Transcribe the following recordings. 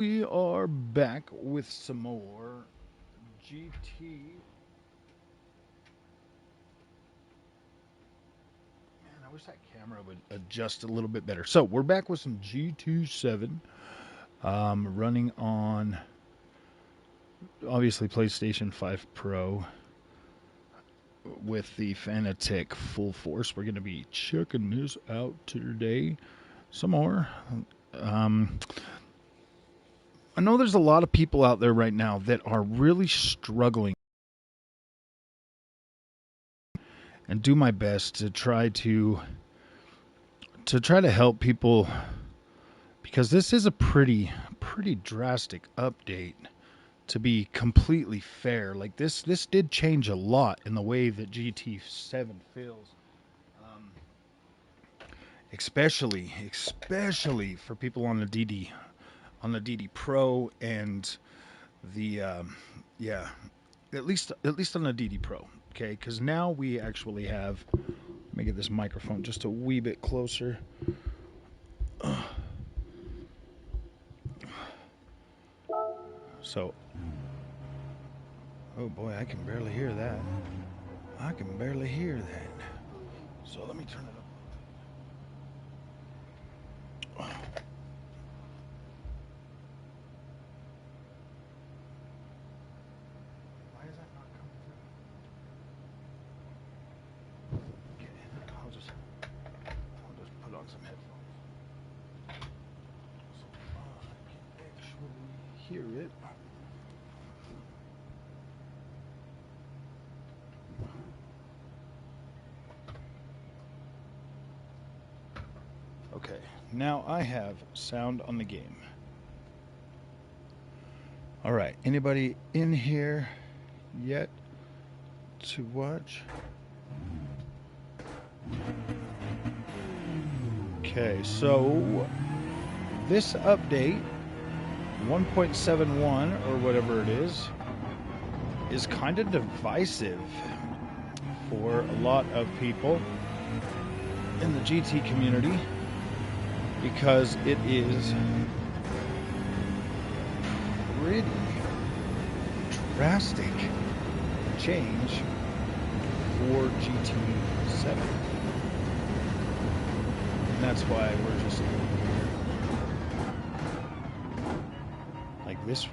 We are back with some more GT. Man, I wish that camera would adjust a little bit better. So we're back with some GT7, running on obviously PlayStation 5 Pro with the Fanatec Full Force. We're going to be checking this out today. Some more. Um, I know there's a lot of people out there right now that are really struggling, and do my best to try to help people, because this is a pretty drastic update, to be completely fair. Like this did change a lot in the way that GT7 feels, um, especially for people on the DD Pro and the yeah, at least on the DD Pro. Okay, because now we actually have. Let me get this microphone just a wee bit closer. So, oh boy, I can barely hear that. I can barely hear that. So let me turn it up. Why is that not coming through? Okay, I'll just put on some headphones so I can actually hear it. Okay, now I have sound on the game. All right, anybody in here yet to watch? Okay, so this update 1.71 or whatever it is kind of divisive for a lot of people in the GT community, because it is pretty drastic change for GT7. And that's why we're just like this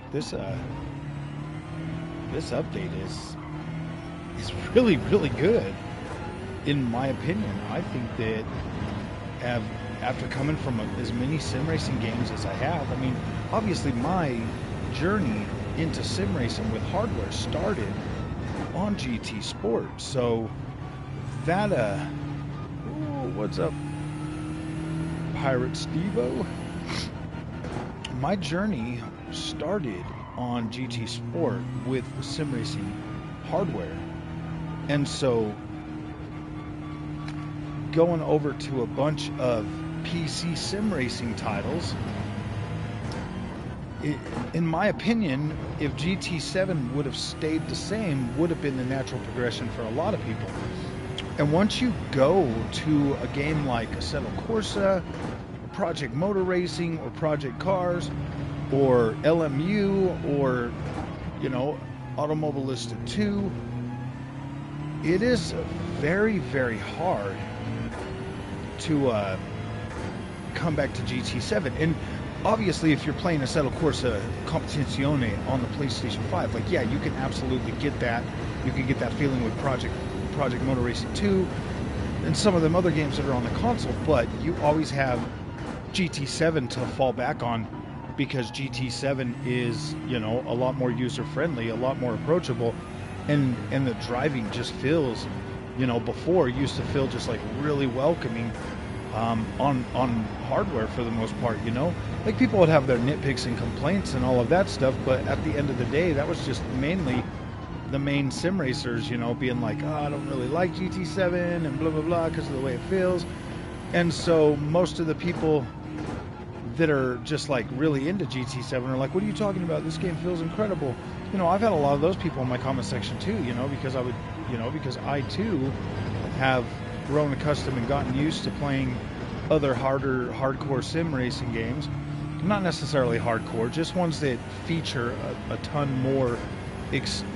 update is really good, in my opinion. I think that after coming from as many sim racing games as I have, I mean, obviously my journey into sim racing with hardware started on GT Sport. So that ooh, what's up, Pirate Stevo? My journey started on GT Sport with sim racing hardware, and so going over to a bunch of PC sim racing titles, in my opinion, if GT7 would have stayed the same, would have been the natural progression for a lot of people. And once you go to a game like Assetto Corsa, Project Motor Racing, or Project Cars, or LMU, or, Automobilista 2, it is very hard to come back to GT7. And obviously, if you're playing Assetto Corsa Competizione on the PlayStation 5, like, yeah, you can absolutely get that. You can get that feeling with Project Motor Racing 2 and some of them other games that are on the console, but you always have GT7 to fall back on, because GT7 is, a lot more user-friendly, a lot more approachable, and the driving just feels, before it used to feel just like really welcoming on hardware for the most part. Like, people would have their nitpicks and complaints and all of that stuff, but at the end of the day, that was just mainly the main sim racers, being like, oh, I don't really like GT7 and blah blah blah because of the way it feels. And so most of the people that are just like really into GT7 are like, what are you talking about? This game feels incredible. I've had a lot of those people in my comment section too, because because I too have grown accustomed and gotten used to playing other hardcore sim racing games. not necessarily hardcore, just ones that feature a ton more,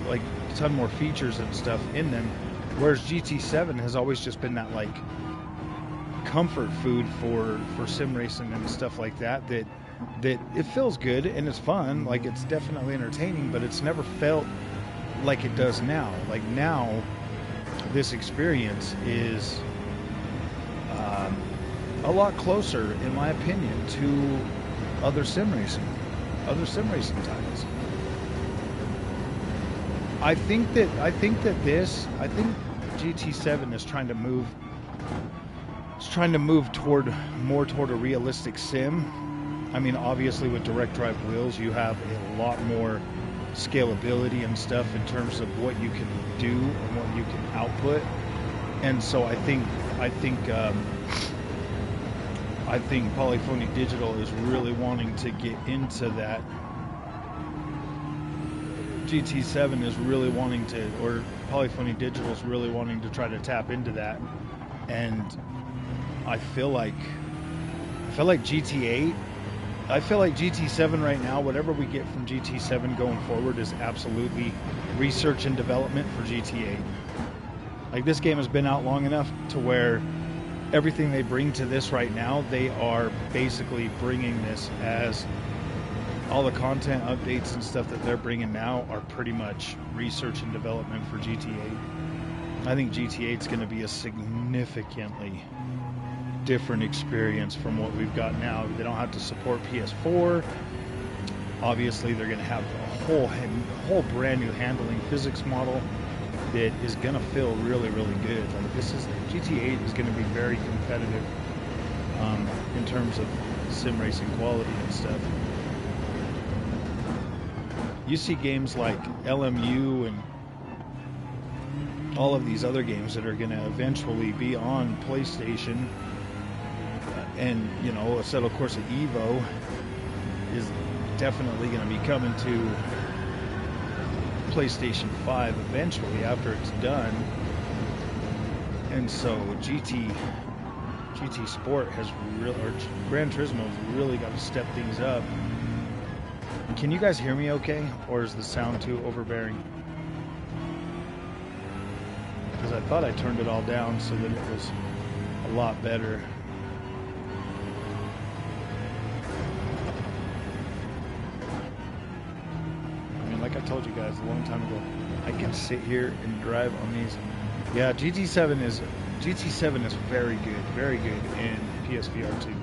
like a ton more features and stuff in them. Whereas GT7 has always just been that like comfort food for sim racing and stuff like that. That it feels good and it's fun, like it's definitely entertaining, but it's never felt like it does now. Like now, this experience is a lot closer, in my opinion, to other sim racing titles. I think GT7 is trying to move. It's trying to move more toward a realistic sim. I mean, obviously with direct drive wheels, you have a lot more scalability and stuff in terms of what you can do and what you can output. And so I think Polyphony Digital is really wanting to get into that. GT7 is really wanting to, or Polyphony Digital is really wanting to try to tap into that. And I feel like GT8, I feel like GT7 right now, whatever we get from GT7 going forward is absolutely research and development for GT8. Like, this game has been out long enough to where everything they bring to this right now, they are basically bringing this as all the content updates and stuff that they're bringing now are pretty much research and development for GT8. I think GT8 is going to be a significantly different experience from what we've got now. They don't have to support PS4. Obviously, they're going to have a whole brand new handling physics model that is going to feel really, really good. Like, GT8 is going to be very competitive in terms of sim racing quality and stuff. You see games like LMU and all of these other games that are going to eventually be on PlayStation, and you know, a settled course of Evo is definitely going to be coming to PlayStation 5 eventually after it's done. And so GT Sport has or Gran Turismo has really got to step things up. Can you guys hear me okay, or is the sound too overbearing? Because I thought I turned it all down so that it was a lot better. I mean, like I told you guys a long time ago, I can sit here and drive on these. Yeah, GT7 is very good in PSVR 2.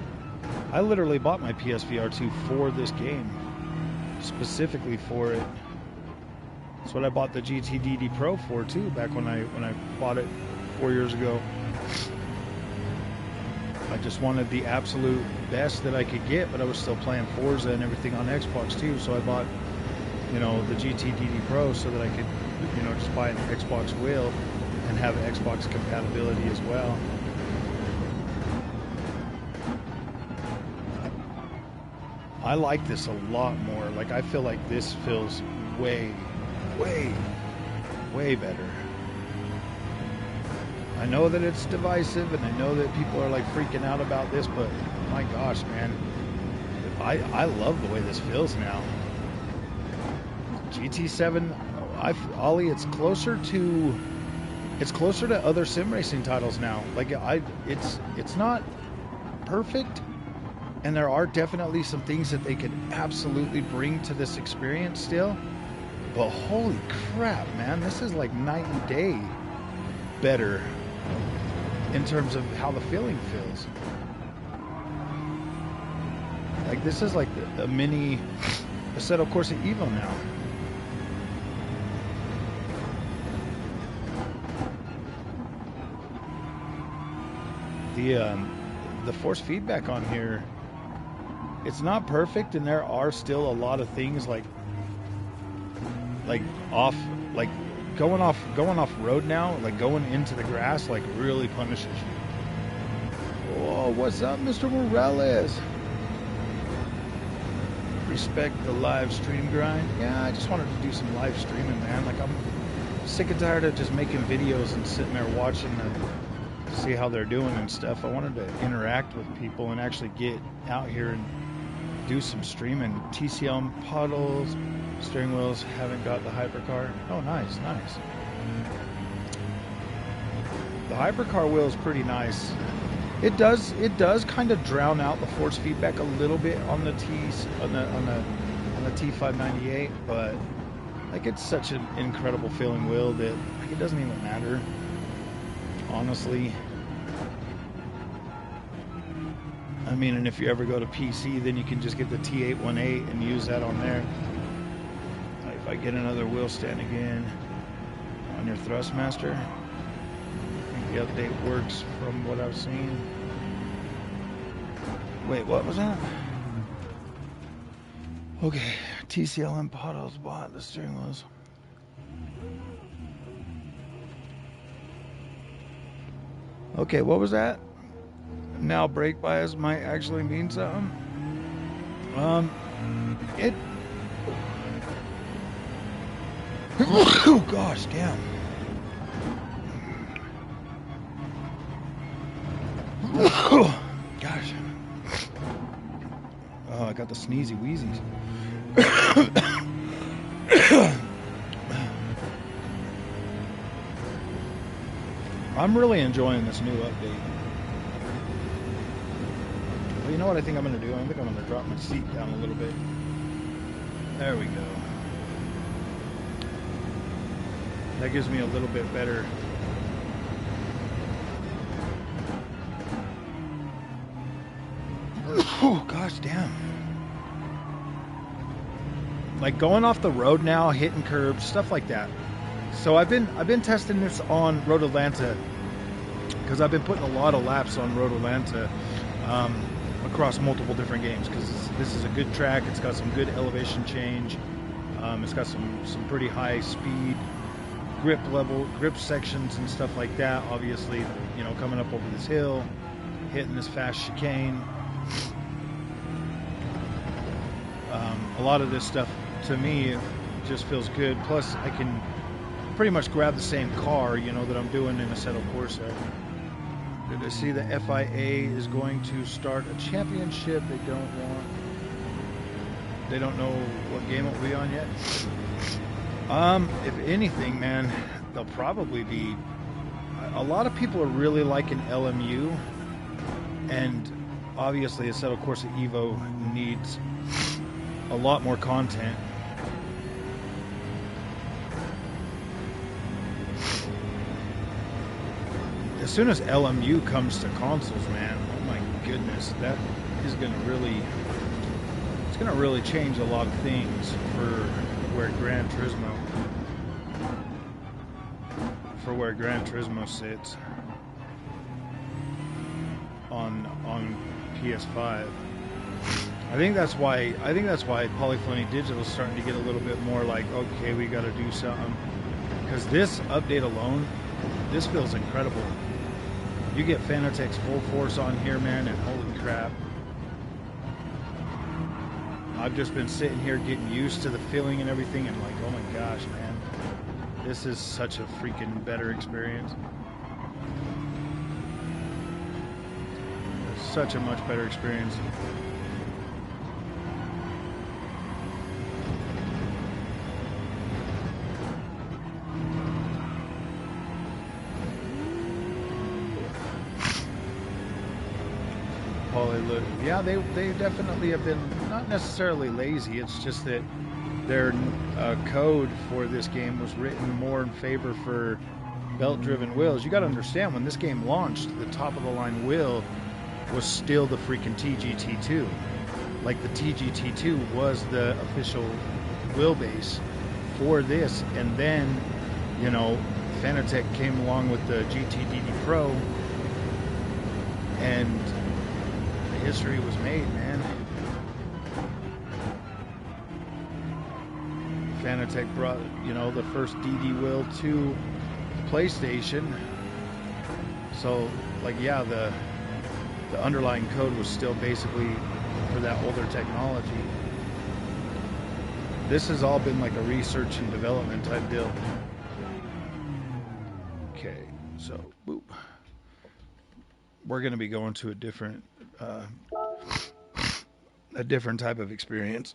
I literally bought my PSVR 2 for this game, specifically for it. That's what I bought the GTDD Pro for too, back when I bought it 4 years ago. I just wanted the absolute best that I could get, but I was still playing Forza and everything on Xbox too, so I bought, you know, the GTDD Pro so that I could, you know, just buy an Xbox wheel and have Xbox compatibility as well. I like this a lot more. Like, I feel like this feels way better. I know that it's divisive, and I know that people are like freaking out about this, but my gosh, man, I love the way this feels now. GT7, Ollie, it's closer to other sim racing titles now. Like, it's not perfect, and there are definitely some things that they could absolutely bring to this experience still. But holy crap, man, this is like night and day better in terms of how the feeling feels. Like, this is like a mini Assetto Corsa Evo now. The force feedback on here, it's not perfect, and there are still a lot of things like going off road now, like going into the grass, like really punishes you. Oh, what's up, Mr. Morales? Respect the live stream grind. Yeah, I just wanted to do some live streaming, man. Like, I'm sick and tired of just making videos and sitting there watching them, see how they're doing and stuff. I wanted to interact with people and actually get out here and do some streaming. TCL puddles, steering wheels, haven't got the hypercar. Oh, nice, nice. The hypercar wheel is pretty nice. It does kind of drown out the force feedback a little bit on the T598, but like it's such an incredible feeling wheel that like, it doesn't even matter, honestly. I mean, and if you ever go to PC, then you can just get the T818 and use that on there. If I get another wheel stand again on your Thrustmaster, I think the update works from what I've seen. Wait, what was that? Okay, TCL and Potos bought the steering wheels. Okay, what was that? Now brake bias might actually mean something. It. Oh gosh, damn. Gosh. Oh, I got the sneezy wheezies. I'm really enjoying this new update. Well, you know what I think I'm going to do? I think I'm going to drop my seat down a little bit. There we go. That gives me a little bit better. Oh, gosh damn. Like going off the road now, hitting curbs, stuff like that. So I've been testing this on Road Atlanta because I've been putting a lot of laps on Road Atlanta across multiple different games because this is a good track. It's got some good elevation change. It's got some pretty high speed grip sections and stuff like that. Obviously, you know, coming up over this hill, hitting this fast chicane. A lot of this stuff to me just feels good. Plus, I can pretty much grab the same car, you know, that I'm doing in Assetto Corsa. Did I see the FIA is going to start a championship? They don't know what game it will be on yet. If anything, man, they'll probably be. A lot of people are really liking LMU, and obviously Assetto Corsa Evo needs a lot more content. As soon as LMU comes to consoles, man, oh my goodness, that is going to really, it's going to really change a lot of things for where Gran Turismo sits on PS5. I think that's why Polyphony Digital is starting to get a little bit more like, okay, we got to do something, because this update alone, this feels incredible. You get Fanatec's full force on here, man, and holy crap. I've just been sitting here getting used to the feeling and everything, and like, oh my gosh, man, this is such a freaking better experience. Such a much better experience. Yeah, they definitely have been not necessarily lazy. It's just that their code for this game was written more in favor for belt-driven wheels. You got to understand, when this game launched, the top-of-the-line wheel was still the freaking TGT2. Like, the TGT2 was the official wheelbase for this, and then, you know, Fanatec came along with the GTDD Pro, and history was made, man. Fanatec brought, you know, the first DD wheel to PlayStation. So, like, yeah, the underlying code was still basically for that older technology. This has all been like a research and development type deal. Okay, so, boop. We're going to be going to a different a different type of experience.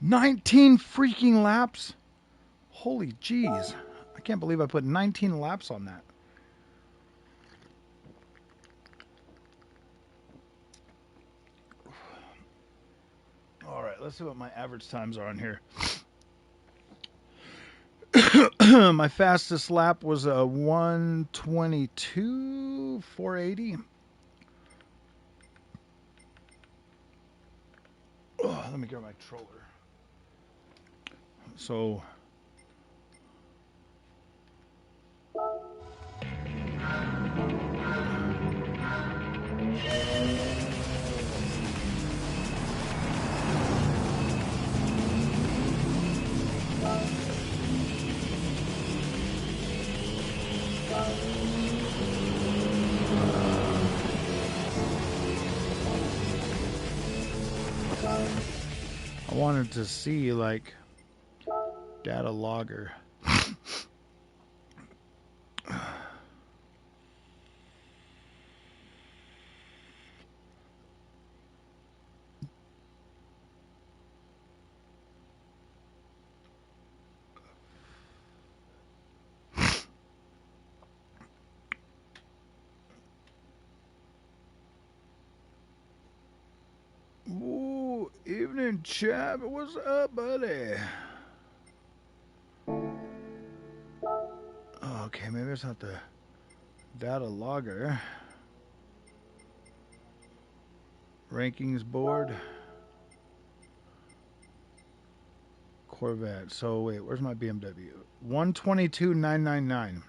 19 freaking laps? Holy jeez. I can't believe I put 19 laps on that. All right, let's see what my average times are on here. My fastest lap was a 1:22.480. Oh, let me grab my controller. So I wanted to see like data logger. Ooh, evening, chap. What's up, buddy? Okay, maybe it's not the data logger. Rankings board. Corvette. So wait, where's my BMW? 122.999.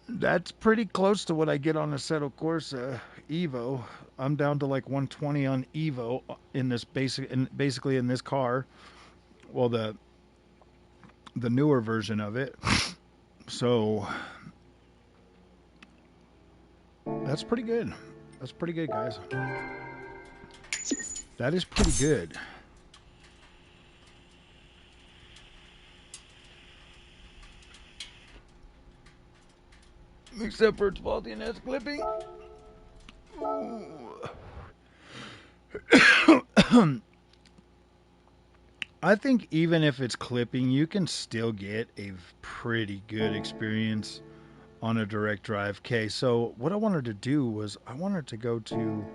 That's pretty close to what I get on a Assetto Corsa Evo. I'm down to like 120 on Evo in this basically in this car. Well, the newer version of it. So that's pretty good. That's pretty good, guys. That is pretty good. Except for its faultiness clipping. I think even if it's clipping, you can still get a pretty good experience on a direct drive. Okay, so what I wanted to do was I wanted to go to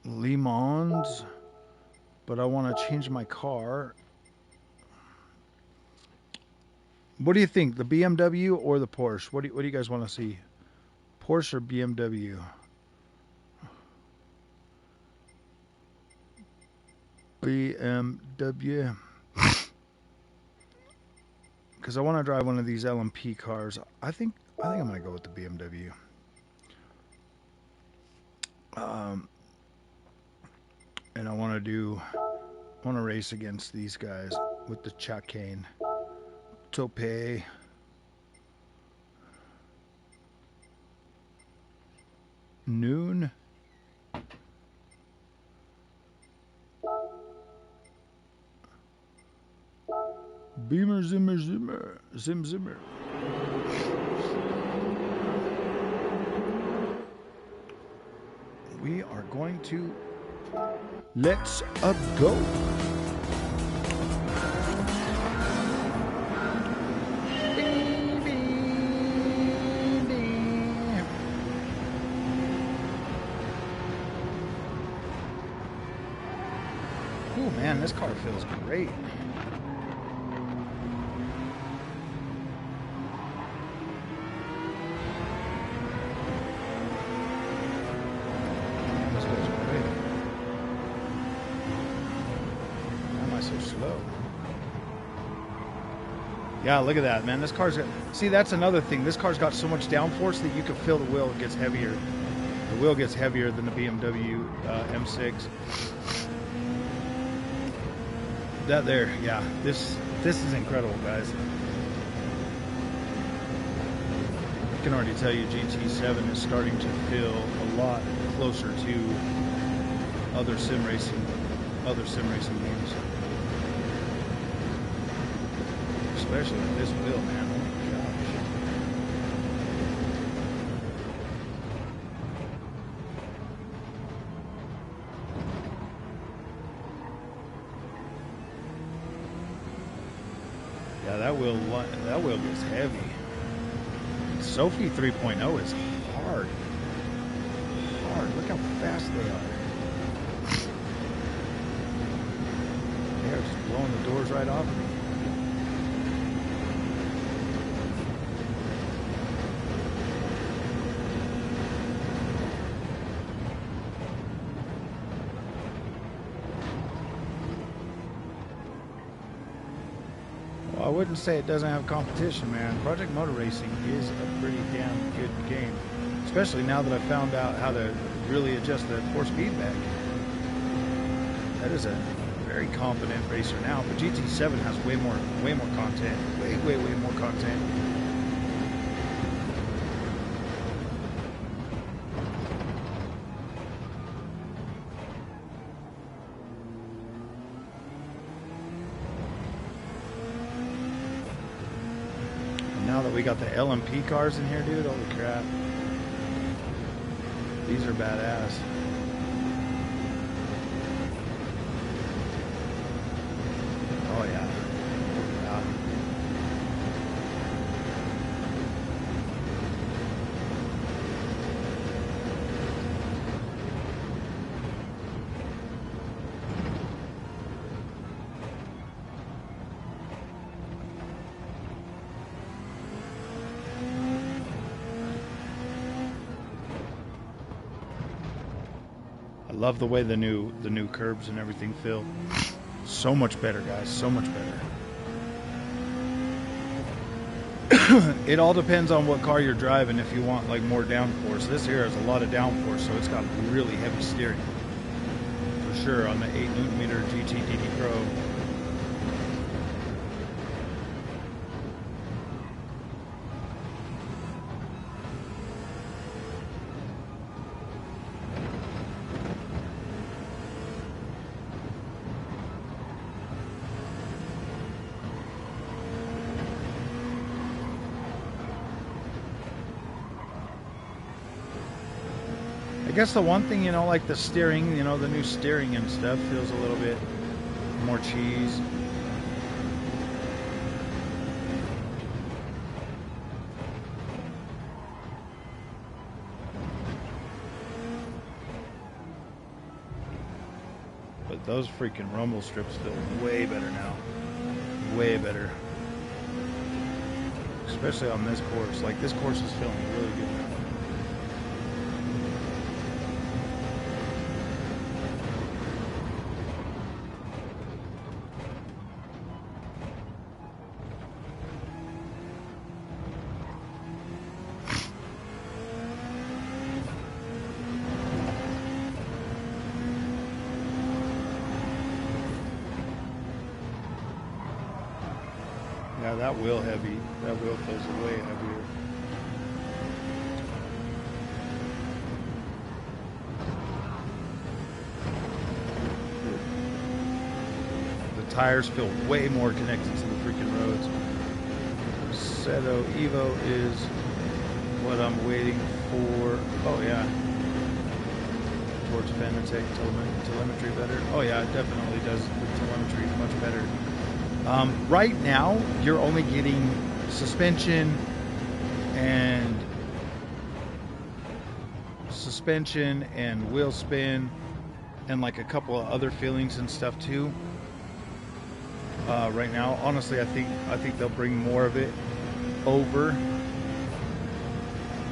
Le Mans, but I want to change my car. What do you think, the BMW or the Porsche? What do you guys want to see? Porsche or BMW? BMW. Because I want to drive one of these LMP cars. I think I'm gonna go with the BMW. And I want to race against these guys with the chicane. Tope. Noon. Beamer, Zimmer, Zimmer. We are going to let's go. Oh man, this car feels great. Yeah, look at that, man. This car's got... See, that's another thing. This car's got so much downforce that you can feel the wheel gets heavier. The wheel gets heavier than the BMW M6. That there, yeah. This is incredible, guys. I can already tell you GT7 is starting to feel a lot closer to other sim racing games. Especially with this wheel, man. Oh my that wheel gets heavy. Sophie 3.0 is hard. Look how fast they are. They're just blowing the doors right off of me. Well, I wouldn't say it doesn't have competition, man. Project Motor Racing is a pretty damn good game. Especially now that I found out how to really adjust the force feedback. That is a very competent racer now, but GT7 has way more content. Way more content. And now that we got the LMP cars in here, dude, holy crap. These are badass. Oh yeah. I love the way the new curbs and everything feel. So much better, guys. So much better. It all depends on what car you're driving. If you want like more downforce, this here has a lot of downforce, so it's got really heavy steering for sure on the 8Nm GT DD Pro. I guess the one thing, you know, like the steering, you know, the new steering and stuff feels a little bit more cheese. But those freaking rumble strips feel way better now. Way better. Especially on this course. Like, this course is feeling really good now. Yeah, that wheel heavy. That wheel feels way heavier. The tires feel way more connected to the freaking roads. Seto Evo is what I'm waiting for. Oh yeah. Towards Fanatec telemetry better. Oh yeah, it definitely does. The telemetry much better. Right now, you're only getting suspension and wheel spin and like a couple of other feelings and stuff too. Right now, honestly, I think they'll bring more of it over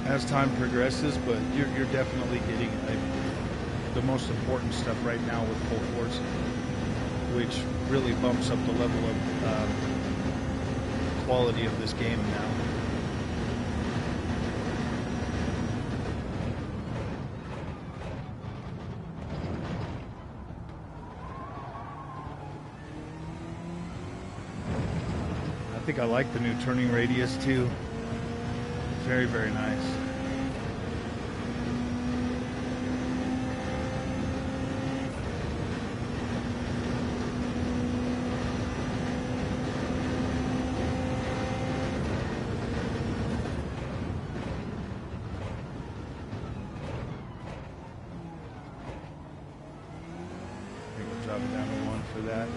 as time progresses, but you're definitely getting the most important stuff right now with full force, which really bumps up the level of quality of this game now. I think I like the new turning radius too. Very, very nice. Drop it down to 1 for that.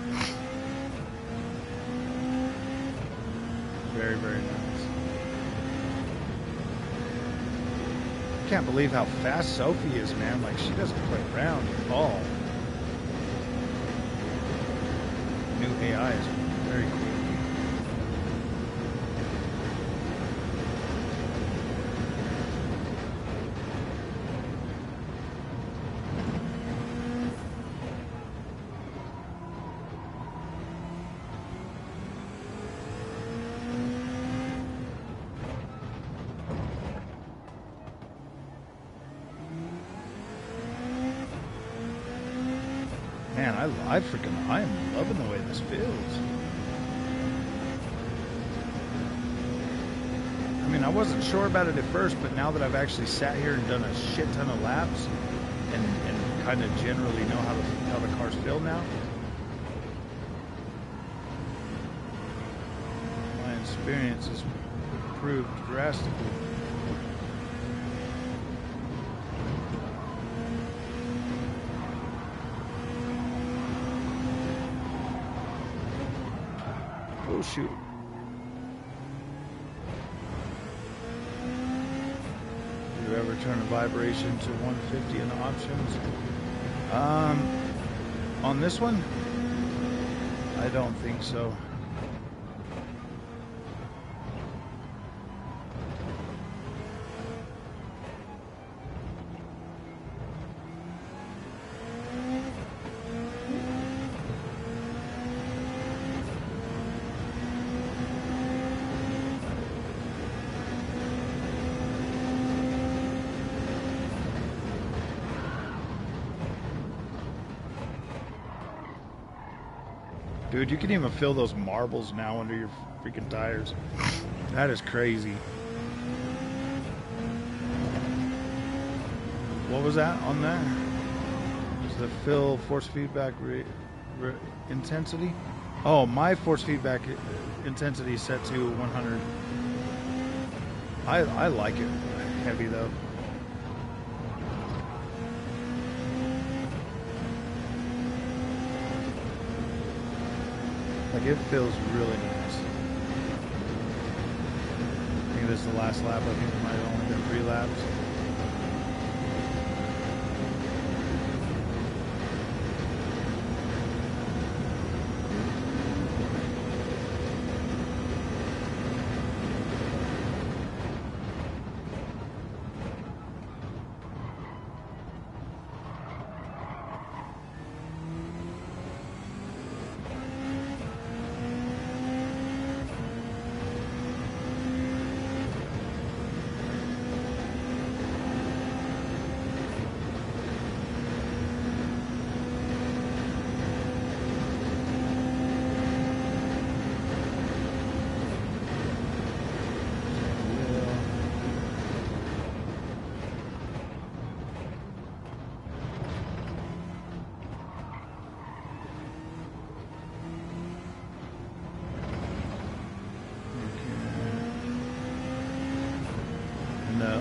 very, very nice. Can't believe how fast Sophie is, man. Like, she doesn't play around at all. New AI is very cool. Man, I am loving the way this feels. I mean, I wasn't sure about it at first, but now that I've actually sat here and done a shit ton of laps and kind of generally know how the cars feel now, my experience has improved drastically. Oh shoot. Do you ever turn a vibration to 150 in the options? On this one? I don't think so. Dude, you can even feel those marbles now under your freaking tires. That is crazy. What was that on there? Is the fill force feedback intensity? Oh, my force feedback intensity is set to 100. I like it heavy though. Like, it feels really nice. I think this is the last lap. I think it might have only been 3 laps.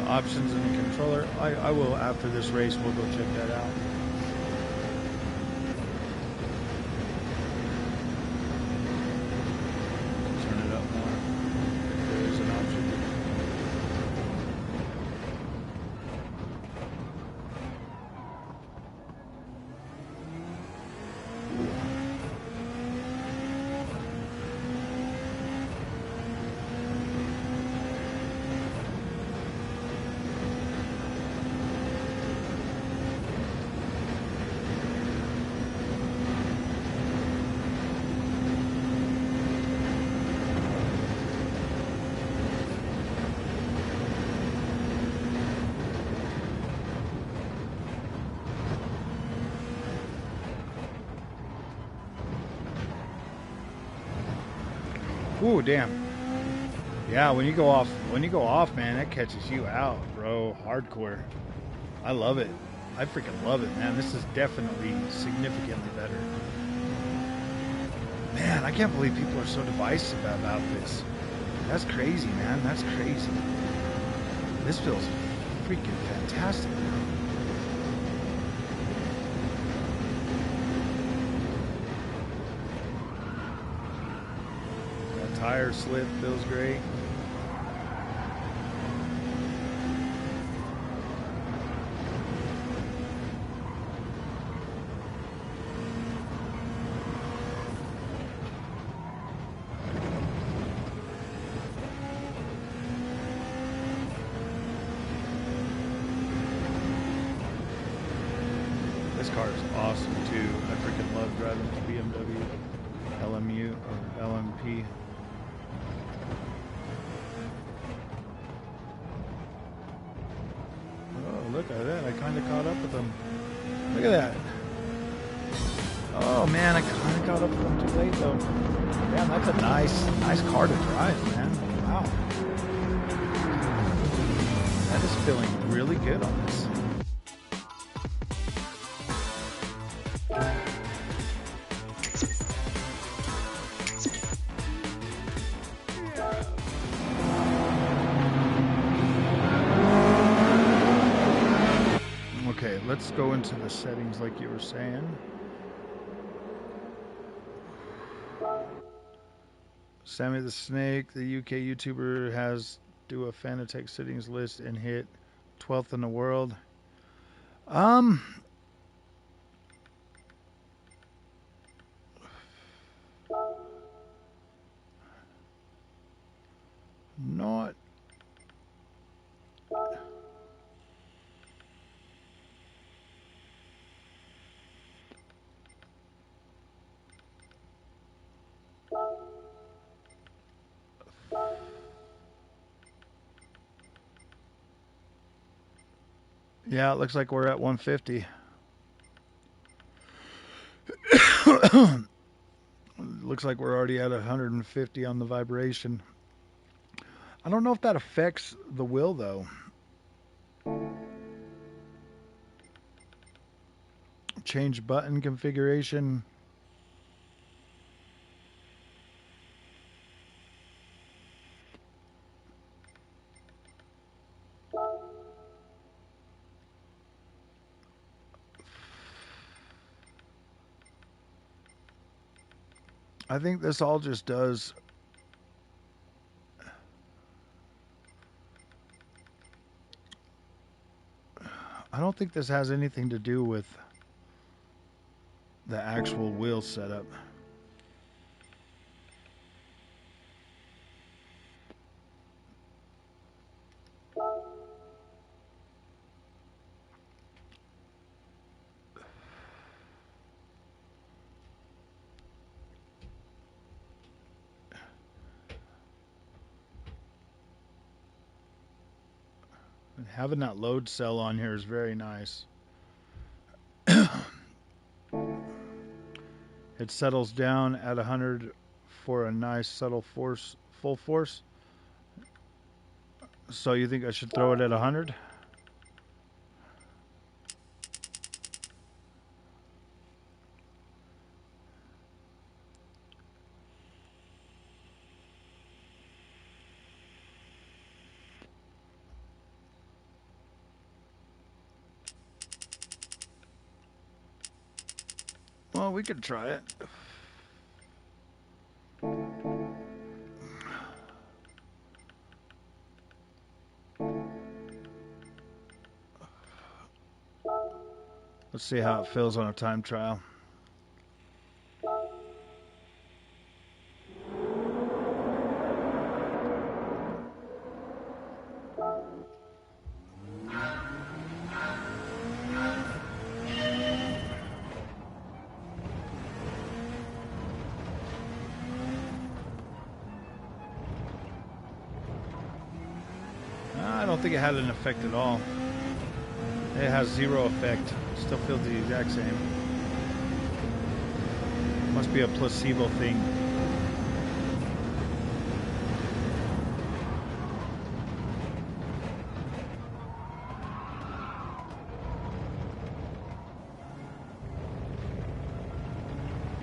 Options in the controller. I will, after this race, we'll go check that out. Turn it up more if there is an option. Ooh, damn. Yeah, when you go off, man, that catches you out, bro. Hardcore. I love it. I freaking love it, man. This is definitely significantly better. Man, I can't believe people are so divisive about this. That's crazy, man. That's crazy. This feels freaking fantastic, man. tire slip feels great. This car is awesome too. I freaking love driving this BMW LMU or LMP. Oh, look at that. I kind of caught up with them. Look at that. Oh man, I kind of caught up with them too late though. Damn, that's a nice car to drive, man. Wow. That is feeling really good on this. Okay, let's go into the settings like you were saying. Sammy the Snake, the UK YouTuber, has do a Fanatec settings list and hit 12th in the world. Not. Yeah, it looks like we're at 150. Looks like we're already at 150 on the vibration. I don't know if that affects the wheel though. Change button configuration. I think this all just does. I don't think this has anything to do with the actual wheel setup. And having that load cell on here is very nice. It settles down at 100 for a nice subtle force, full force. So you think I should throw it at 100? Well, we could try it. Let's see how it feels on a time trial. I don't think it had an effect at all. It has zero effect. Still feels the exact same. Must be a placebo thing.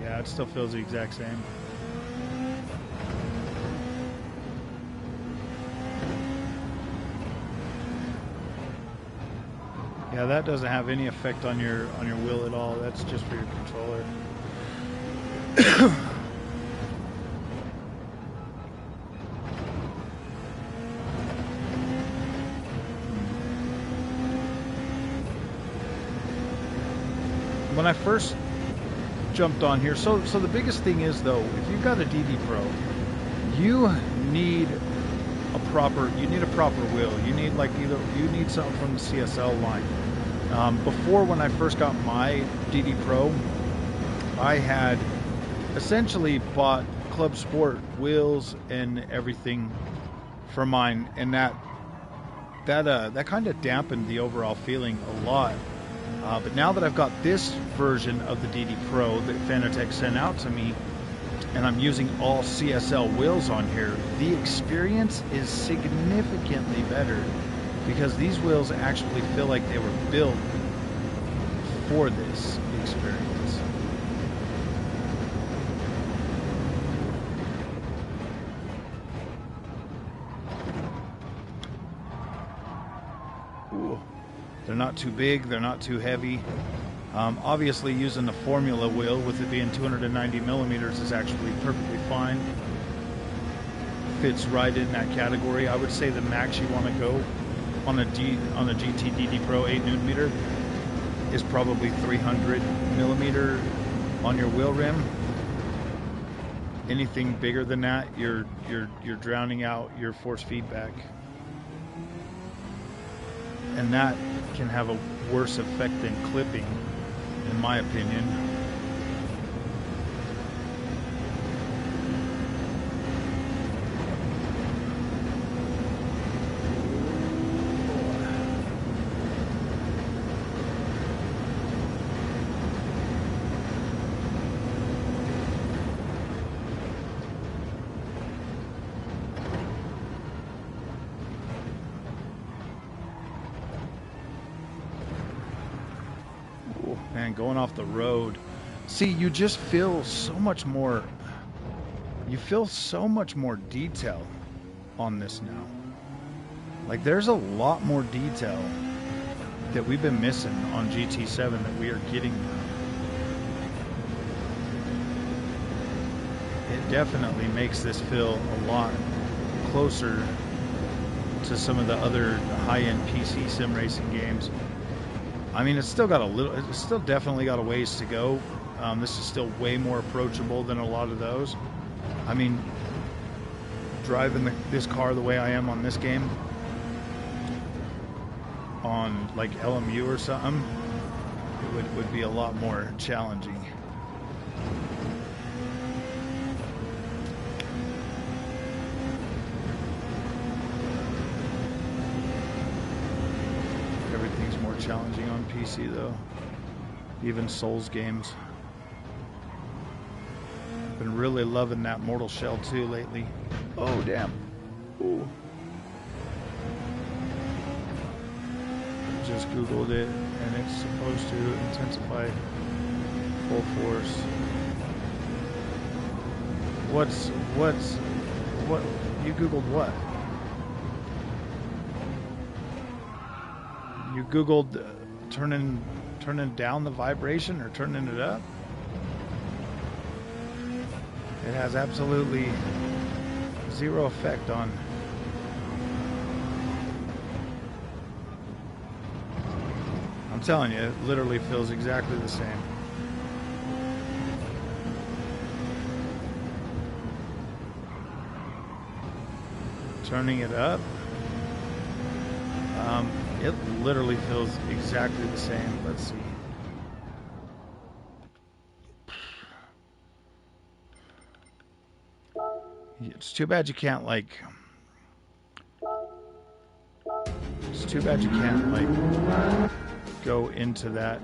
Yeah, it still feels the exact same. Yeah, that doesn't have any effect on your wheel at all. That's just for your controller. when I first jumped on here, so the biggest thing is, though, if you've got a DD Pro, you need a proper wheel. You need something from the CSL line. Before, when I first got my DD Pro, I had essentially bought Club Sport wheels and everything for mine, and that kind of dampened the overall feeling a lot. But now that I've got this version of the DD Pro that Fanatec sent out to me, and I'm using all CSL wheels on here, the experience is significantly better, because these wheels actually feel like they were built for this experience. Ooh. They're not too big, they're not too heavy. Obviously, using the Formula wheel, with it being 290 millimeters, is actually perfectly fine. Fits right in that category. I would say the max you want to go on a GT DD Pro 8N is probably 300 millimeter on your wheel rim. Anything bigger than that, you're drowning out your force feedback, and that can have a worse effect than clipping, in my opinion. Man, going off the road. See, you just feel so much more. You feel so much more detail on this now. Like, there's a lot more detail that we've been missing on GT7 that we are getting now. It definitely makes this feel a lot closer to some of the other high-end PC sim racing games. I mean, it's still definitely got a ways to go. This is still way more approachable than a lot of those. I mean, driving this car the way I am on this game, on like LMU or something, it would be a lot more challenging. Everything's more challenging on PC though. Even Souls games. Been really loving that Mortal Shell 2 lately. Oh damn. Ooh. Just googled it and it's supposed to intensify full force. What you googled what? You googled turning down the vibration or turning it up? It has absolutely zero effect on. I'm telling you, it literally feels exactly the same. Turning it up, it literally feels exactly the same. Let's see. It's too bad you can't like. It's too bad you can't like go into that.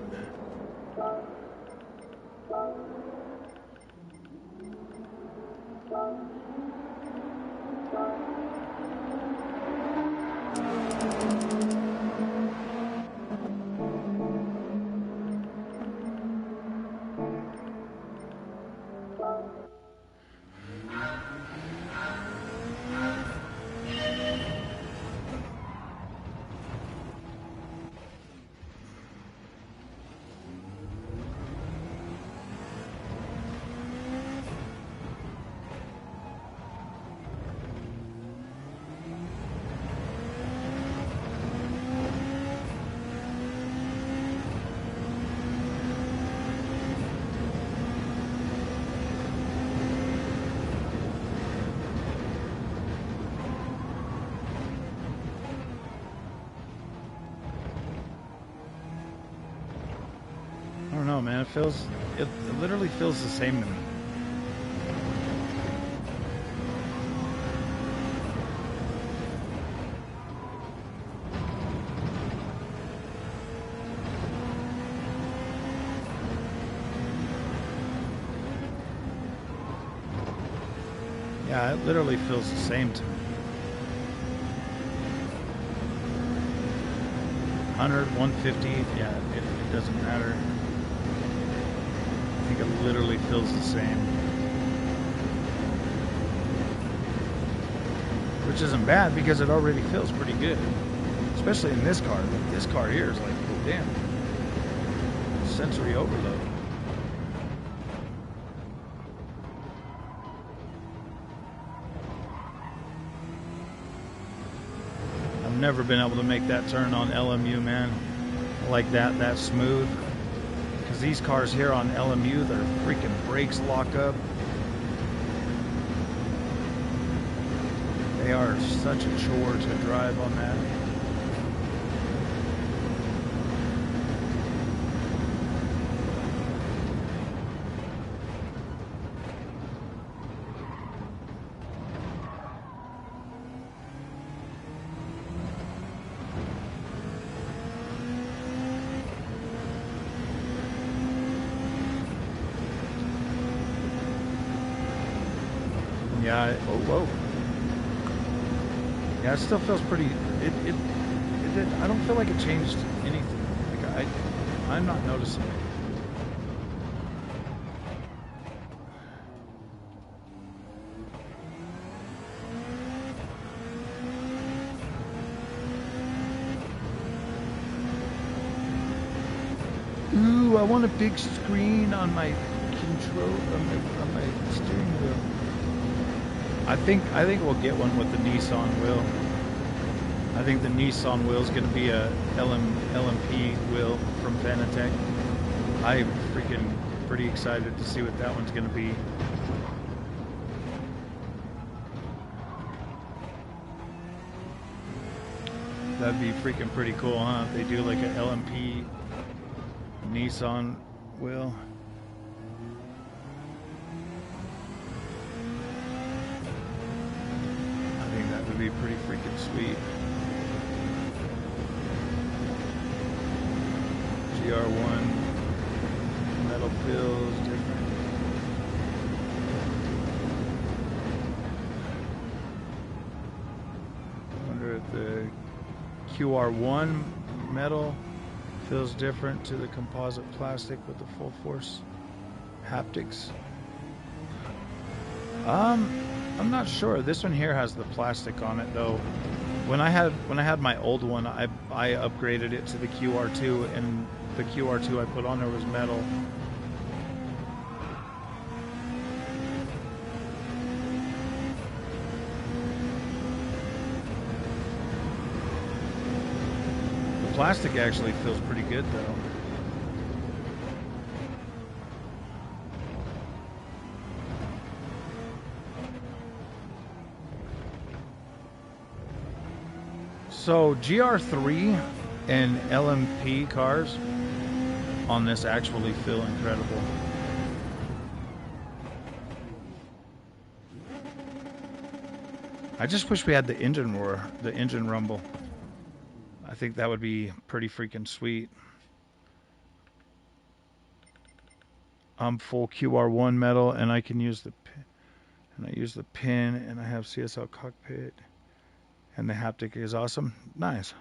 man. It literally feels the same to me. Yeah, it literally feels the same to me. 100, 150, yeah, it doesn't matter. I think it literally feels the same. Which isn't bad because it already feels pretty good. Especially in this car. Like, this car here is like, oh, damn. Sensory overload. I've never been able to make that turn on LMU, man. Like that smooth. Because these cars here on LMU, their freaking brakes lock up. They are such a chore to drive on that. Yeah, oh, whoa. Yeah, it still feels pretty, I don't feel like it changed anything. Like, I'm not noticing it. Ooh, I want a big screen on my control, on my steering wheel. I think we'll get one with the Nissan wheel. I think the Nissan wheel is going to be a LMP wheel from Fanatec. I'm freaking pretty excited to see what that one's going to be. That'd be freaking pretty cool, huh? If they do like an LMP Nissan wheel. Would be pretty freaking sweet. GR1 metal feels different. I wonder if the QR1 metal feels different to the composite plastic with the full force haptics. I'm not sure. This one here has the plastic on it though. When I had my old one, I upgraded it to the QR2, and the QR2 I put on there was metal. The plastic actually feels pretty good though. So GR3 and LMP cars on this actually feel incredible. I just wish we had the engine roar, the engine rumble. I think that would be pretty freaking sweet. I'm full QR1 metal, and I can use the pin, and I use the pin, and I have CSL Cockpit. And the haptic is awesome. Nice.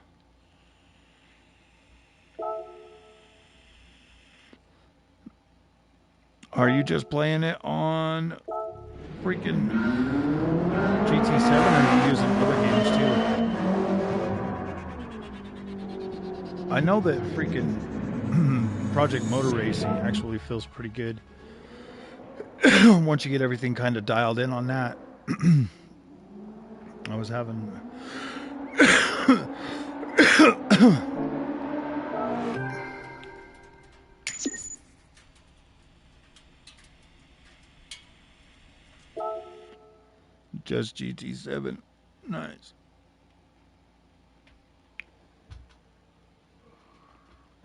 Are you just playing it on freaking GT7, or are you using other games too? I know that freaking Project Motor Racing actually feels pretty good once you get everything kind of dialed in on that. I was having just GT7. Nice.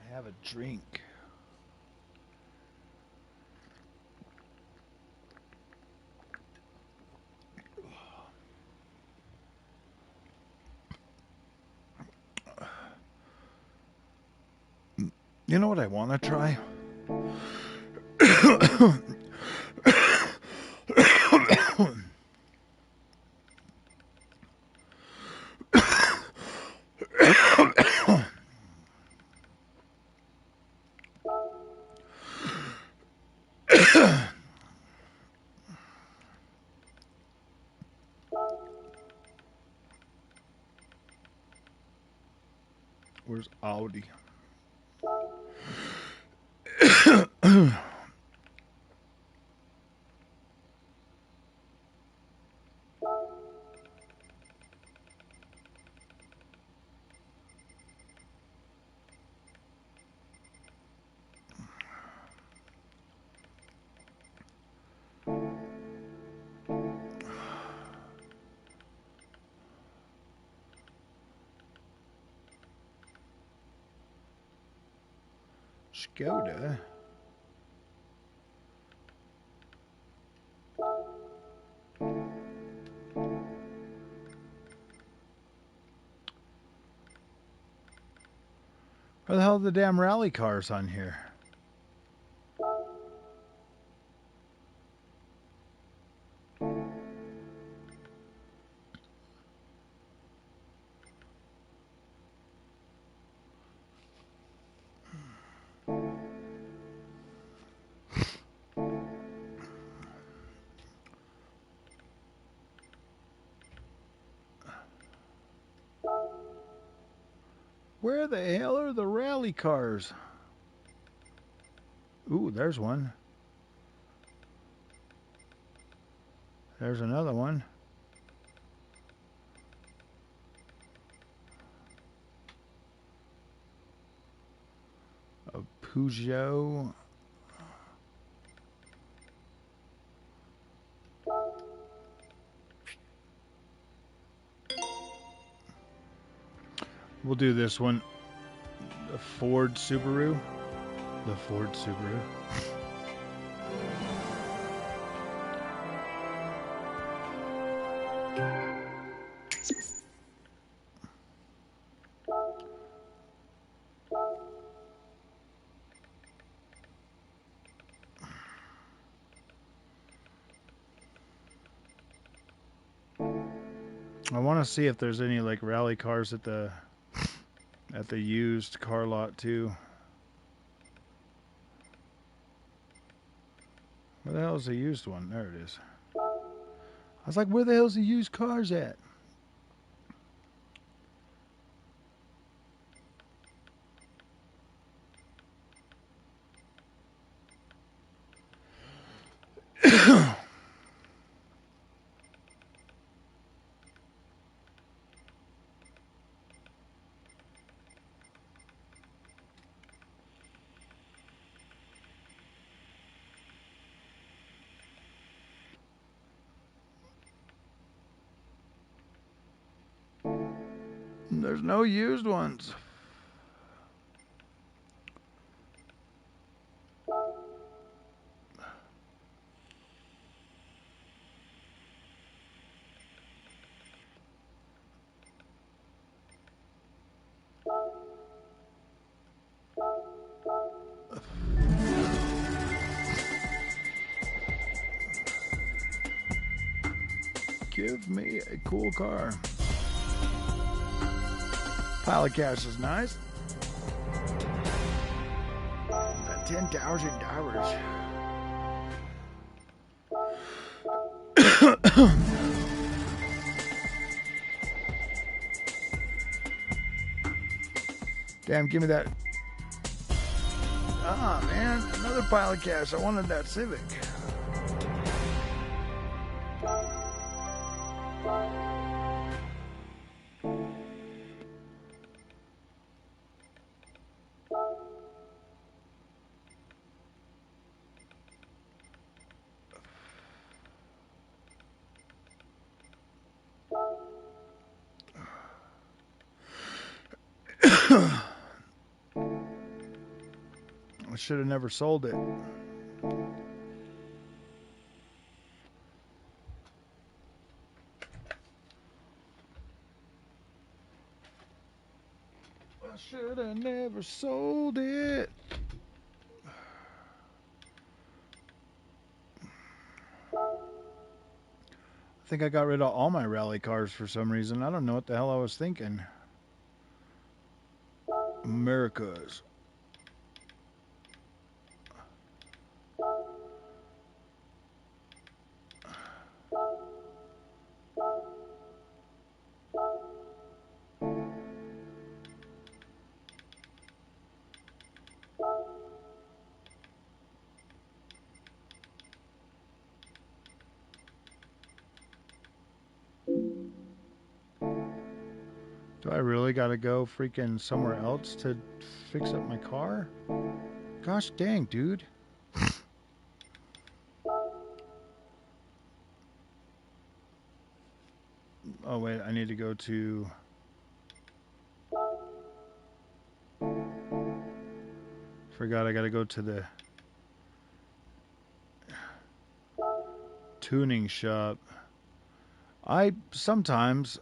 I have a drink. You know what I want to try? Where's Audi? Skoda. Where the hell are the damn rally cars on here? Where the hell are the rally cars? Ooh, there's one. There's another one. A Peugeot. We'll do this one. The Ford Subaru. The Ford Subaru. I want to see if there's any like rally cars at the used car lot too. Where the hell is the used one? There it is. I was like, where the hell's the used cars at? There's no used ones. Give me a cool car. Pile of cash is nice. That $10,000. Damn, give me that. Ah, man, another pile of cash. I wanted that Civic. I should have never sold it. I should have never oversold it. I think I got rid of all my rally cars for some reason. I don't know what the hell I was thinking. Americas. Do I really gotta go freaking somewhere else to fix up my car? Gosh dang, dude. Oh wait, I need to go to... Forgot I gotta go to the tuning shop. I sometimes...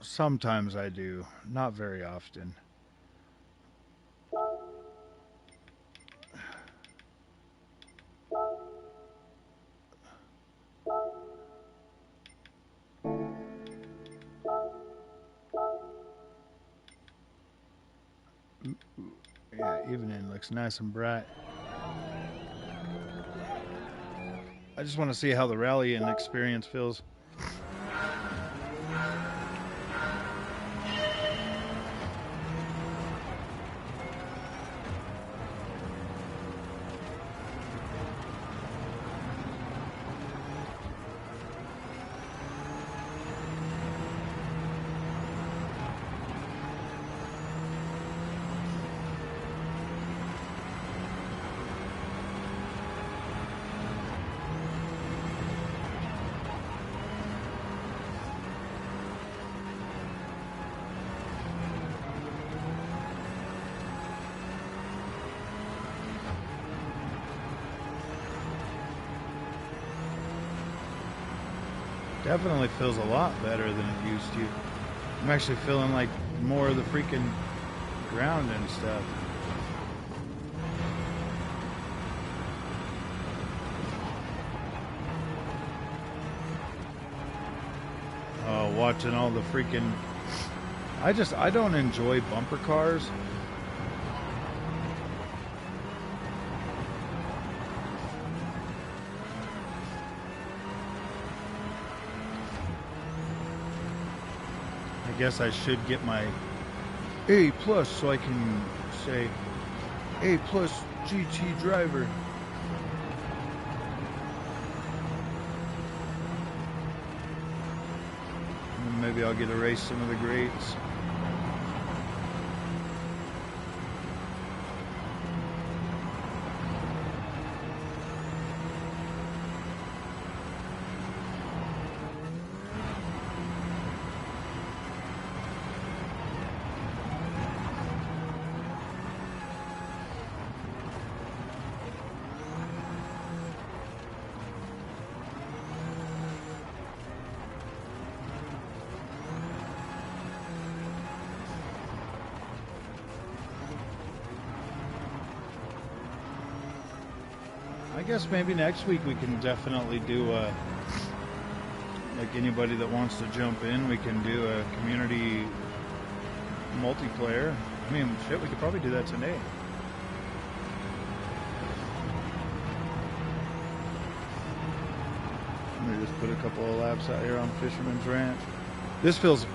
Sometimes I do, not very often. Yeah, evening looks nice and bright. I just want to see how the rallying experience feels. Definitely feels a lot better than it used to. I'm actually feeling like more of the freaking ground and stuff. Oh, watching all the freaking... I don't enjoy bumper cars. I guess I should get my A+ so I can say A+ GT driver. And maybe I'll get to race some of the greats. I guess maybe next week we can definitely do like anybody that wants to jump in, we can do a community multiplayer. I mean, shit, we could probably do that today. Let me just put a couple of laps out here on Fisherman's Ranch. This feels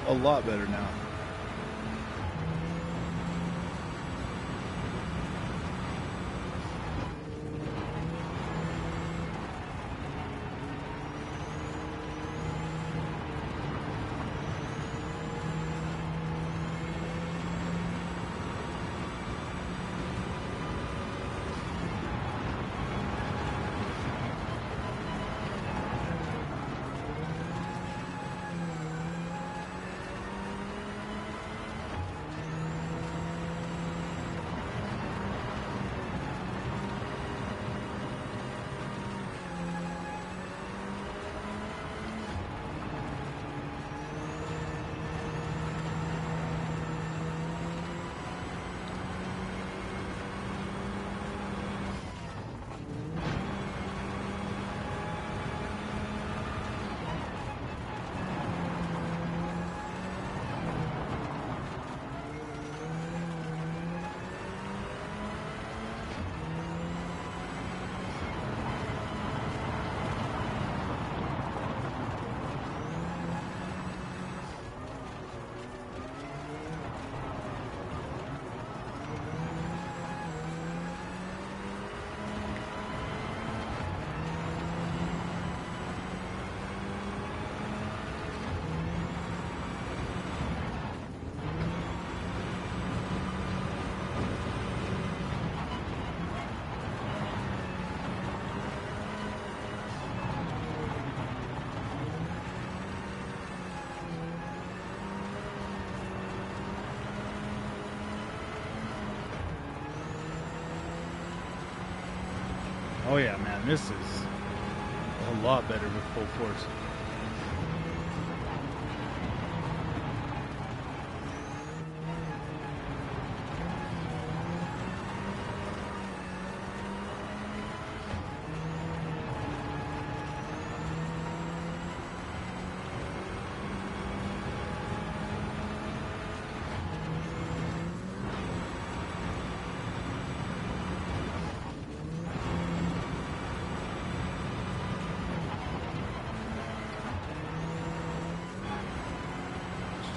a lot better now. Oh yeah, man, this is a lot better with full force.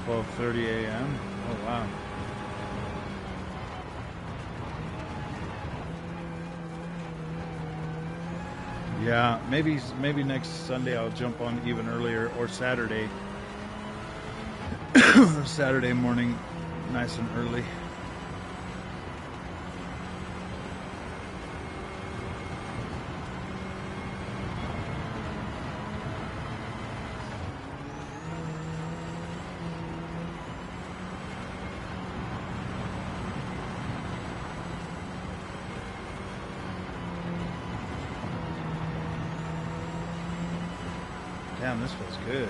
It's 12:30 a.m. Oh wow. Yeah, maybe next Sunday I'll jump on even earlier, or Saturday. Saturday morning, nice and early. Damn, this feels good.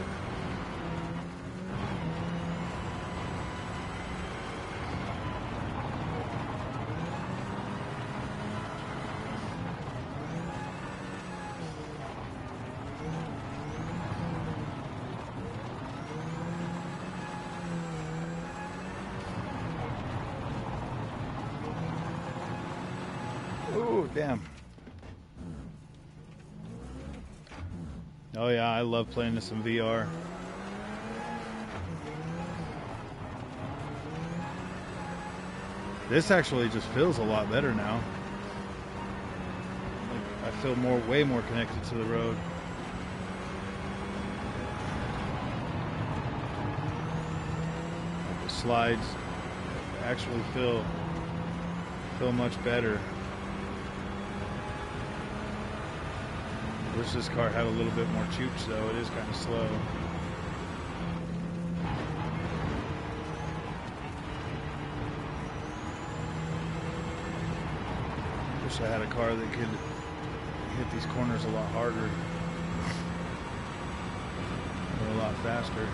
Oh, damn. Oh yeah, I love playing this in VR. This actually just feels a lot better now. Like, I feel way more connected to the road. Like the slides actually feel much better. Wish this car had a little bit more chooch though. It is kind of slow. Wish I had a car that could hit these corners a lot harder, or a lot faster.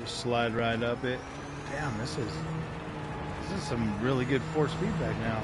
Slide right up it. Damn, this is some really good force feedback now.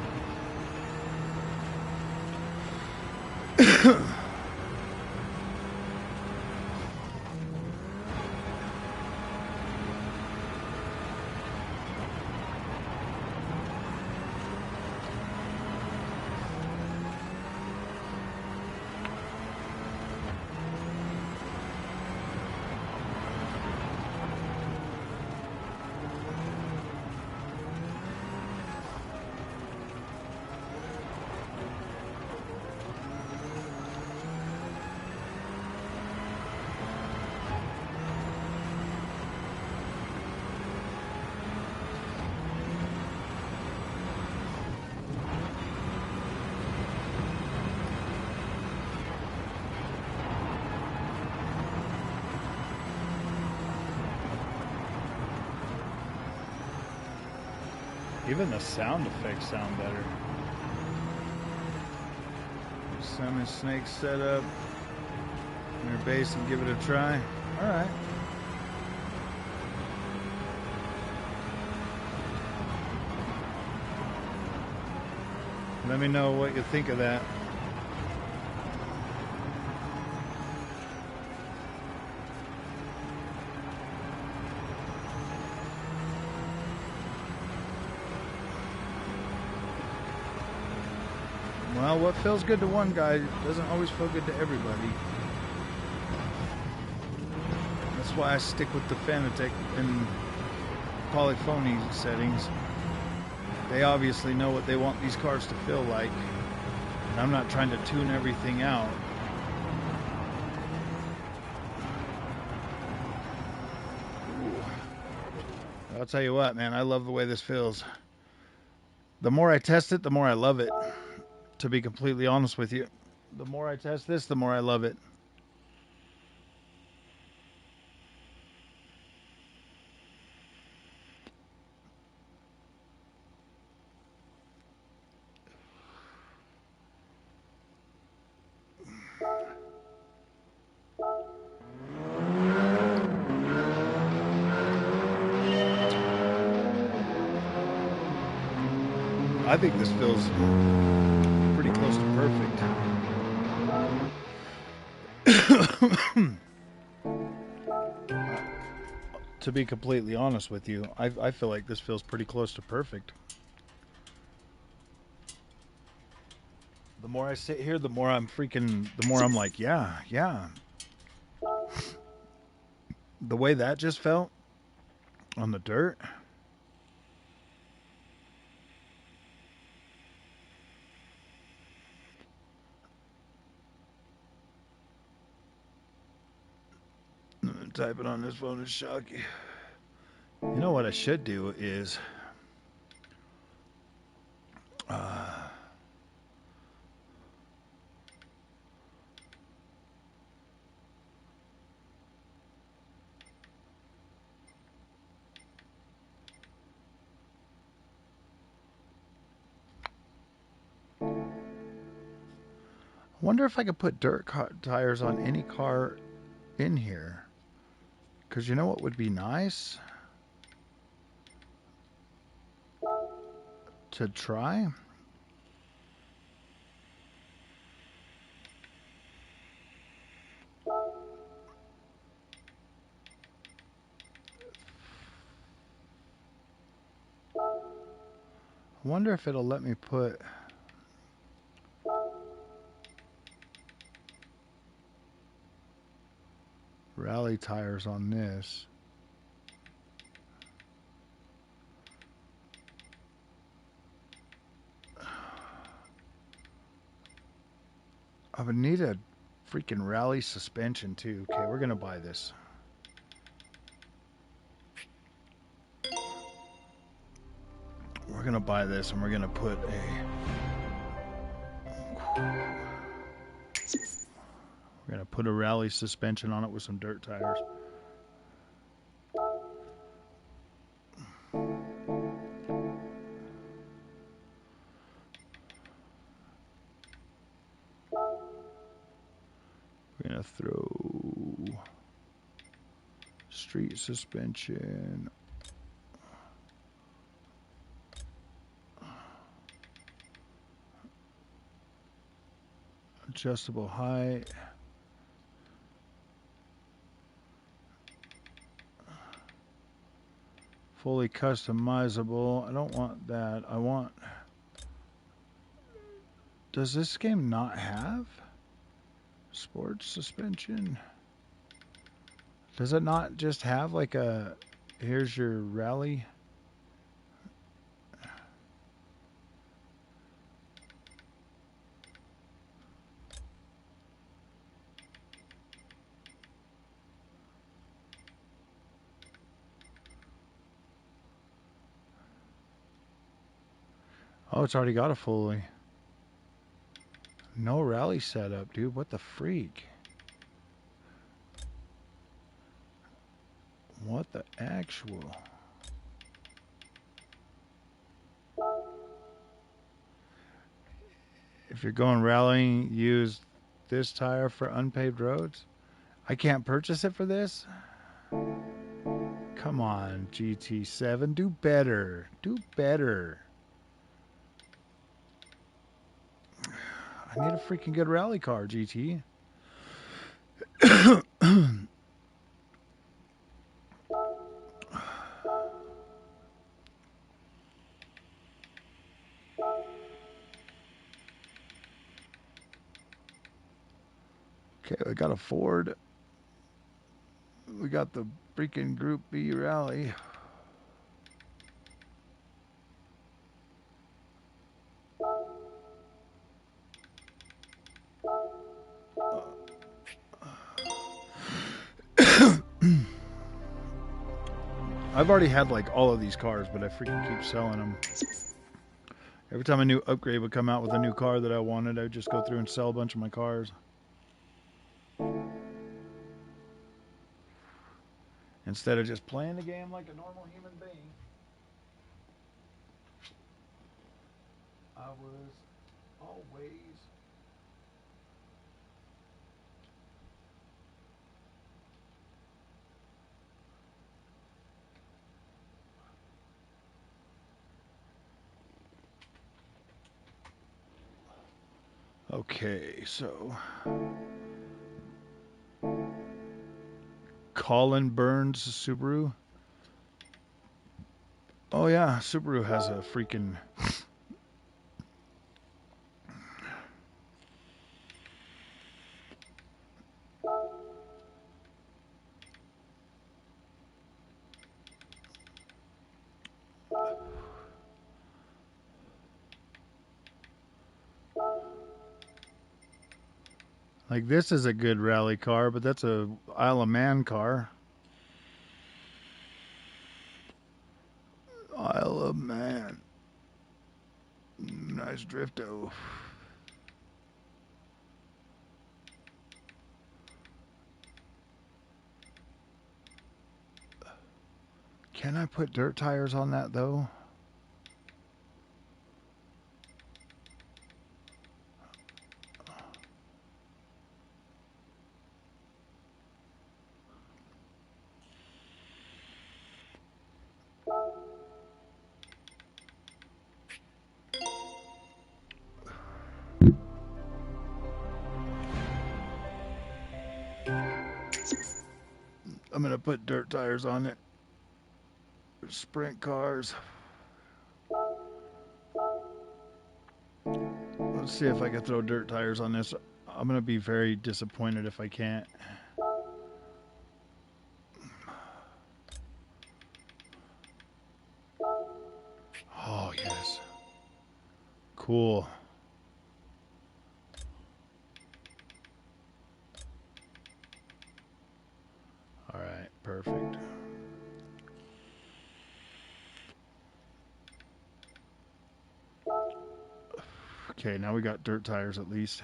Even the sound effects sound better. Salmon snake set up. Inner base and give it a try. Alright. Let me know what you think of that. Well, what feels good to one guy doesn't always feel good to everybody. That's why I stick with the Fanatec and polyphony settings. They obviously know what they want these cars to feel like. And I'm not trying to tune everything out. Ooh. I'll tell you what, man, I love the way this feels. The more I test it, the more I love it. To be completely honest with you, the more I test this, the more I love it. I think this feels pretty close to perfect. To be completely honest with you, I feel like this feels pretty close to perfect. The more I sit here, the more I'm like, yeah, yeah. The way that just felt on the dirt. Typing on this phone is shocking. You know what I should do is I wonder if I could put dirt tires on any car in here. Because you know what would be nice to try? I wonder if it'll let me put rally tires on this. I would need a freaking rally suspension too. Okay, we're gonna buy this. We're gonna buy this and we're gonna put a rally suspension on it with some dirt tires. We're gonna throw street suspension. Adjustable height. Fully customizable. I don't want that. I want... Does this game not have sports suspension? Does it not just have like a... Here's your rally... Oh, it's already got a fully... No rally setup, dude. What the freak? What the actual... If you're going rallying, use this tire for unpaved roads. I can't purchase it for this? Come on, GT7. Do better. Do better. I need a freaking good rally car, GT. Okay, we got a Ford. We got the freaking Group B rally. I've already had like all of these cars, but I freaking keep selling them. Every time a new upgrade would come out with a new car that I wanted, I would just go through and sell a bunch of my cars. Instead of just playing the game like a normal human being, I was always... Okay, so... Colin Burns Subaru. Oh yeah, Subaru has a freaking... Like, this is a good rally car, but that's a Isle of Man car. Isle of Man. Nice drifto. Can I put dirt tires on that, though? I'm going to put dirt tires on it. Sprint cars. Let's see if I can throw dirt tires on this. I'm going to be very disappointed if I can't. Oh, yes. Cool. All right, perfect. Okay, now we got dirt tires at least.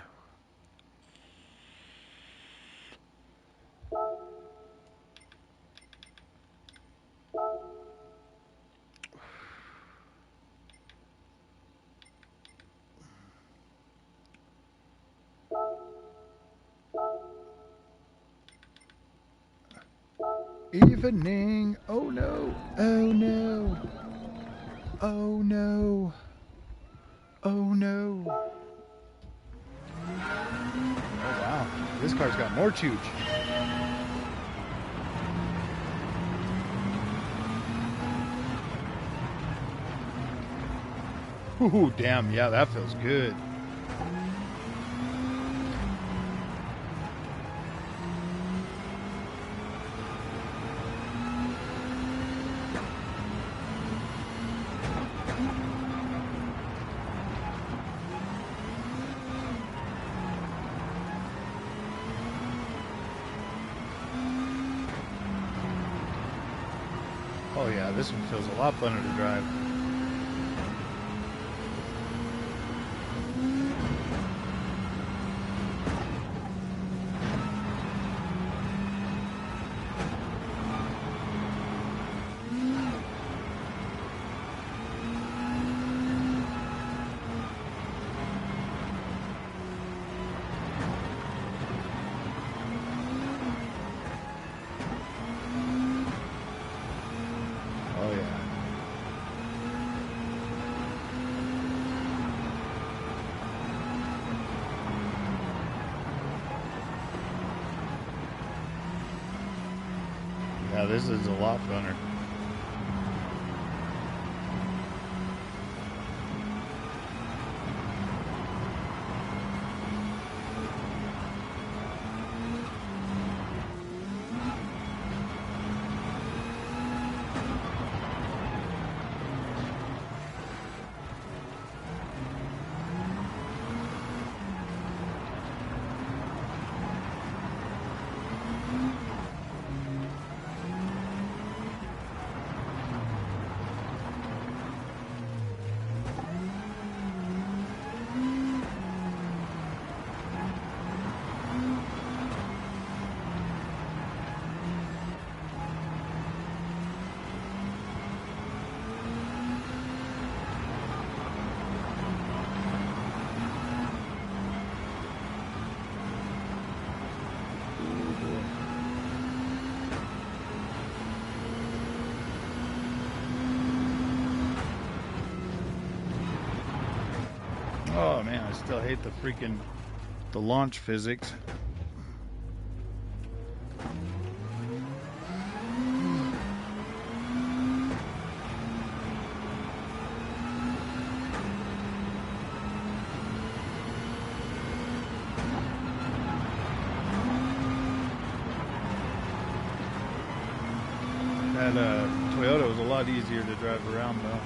Evening. Oh no. Oh no. Oh no. Oh no. Oh wow. This car's got more chooch. Ooh, damn. Yeah, that feels good. Oh yeah, this one feels a lot funner to drive. Oh yeah. Yeah, this is a lot funner. Oh man, I still hate the launch physics. That Toyota was a lot easier to drive around though.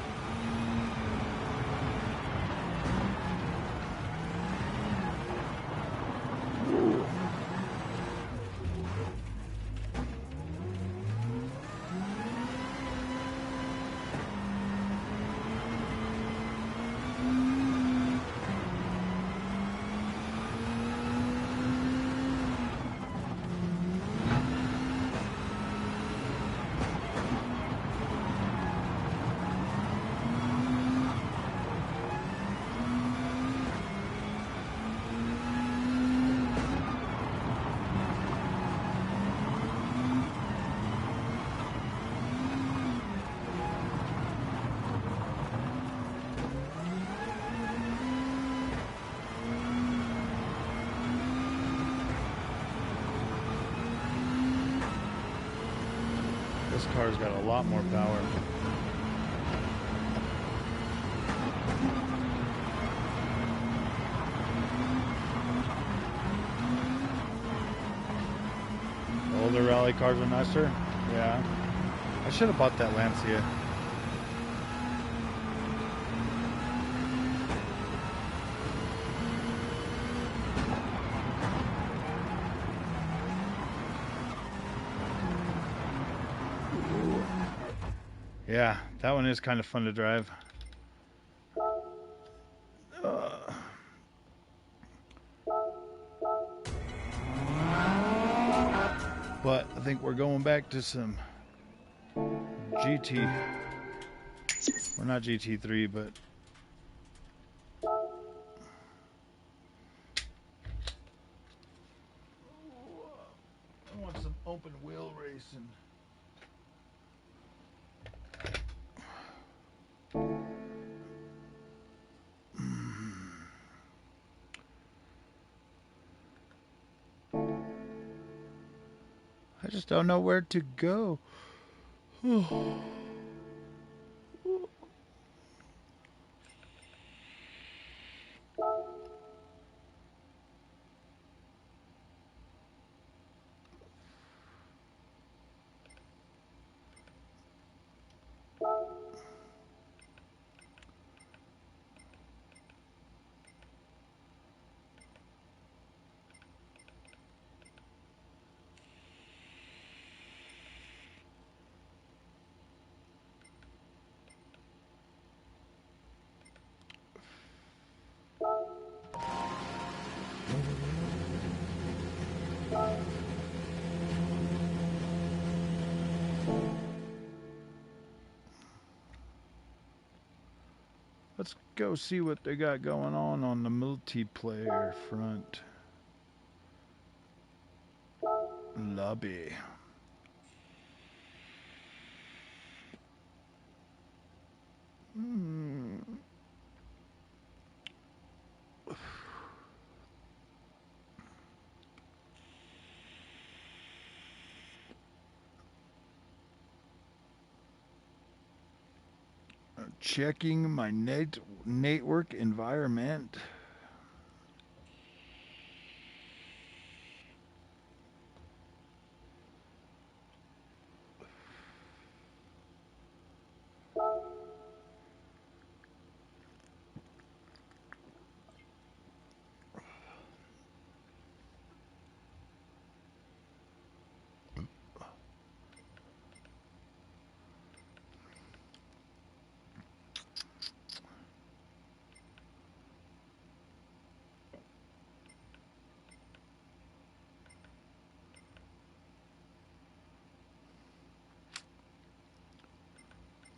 This car's got a lot more power. Older rally cars are nicer. Yeah. I should have bought that Lancia. Yeah, that one is kind of fun to drive. But I think we're going back to some GT. We're not GT3, but I want some open wheel racing. I just don't know where to go. Let's go see what they got going on the multiplayer front. Lobby. Checking my network environment.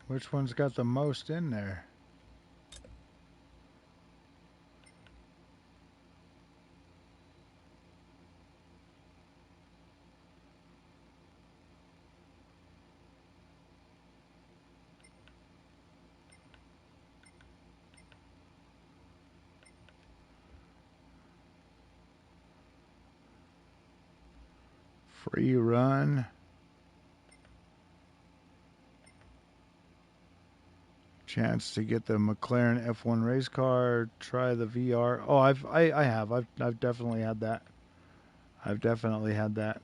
Which one's got the most in there? Free run. Chance to get the McLaren F1 race car. Try the VR. Oh, I have. I've definitely had that. I've definitely had that.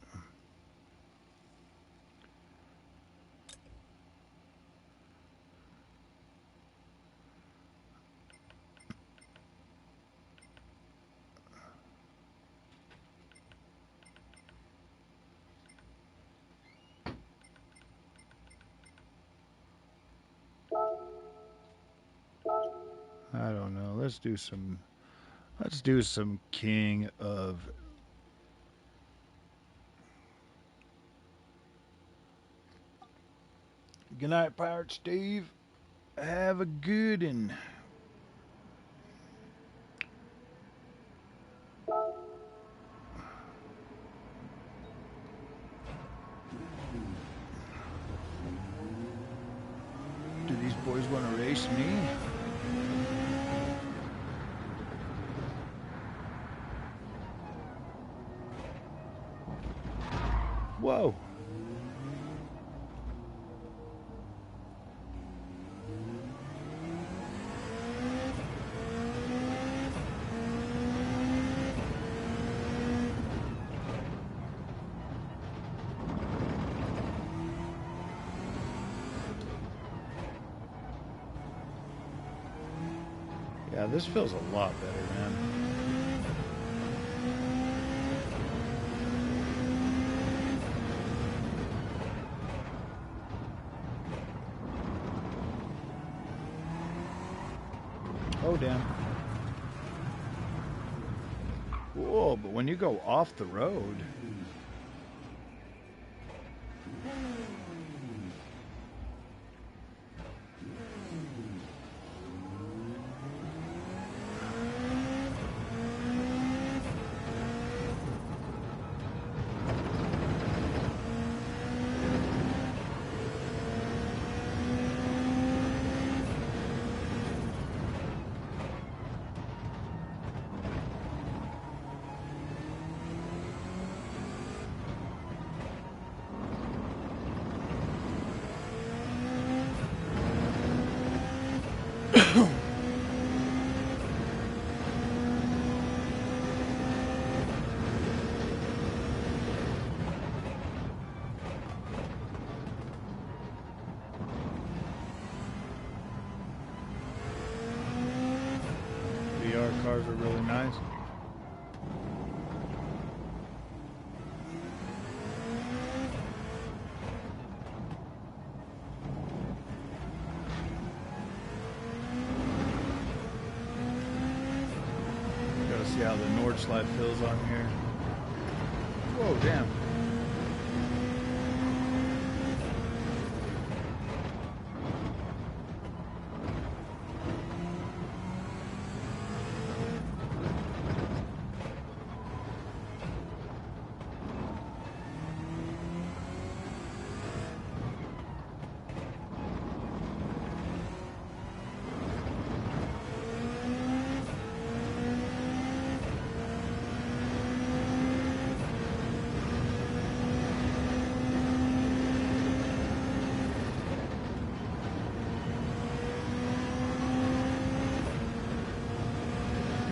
I don't know. Let's do some King of. Good night, Pirate Steve. Have a good one. Do these boys want to race me? Whoa. Yeah, this feels a lot better, man. Oh, damn. Whoa, but when you go off the road... VR cars are really nice. Gotta see how the Nordschleife feels on here. Whoa, damn.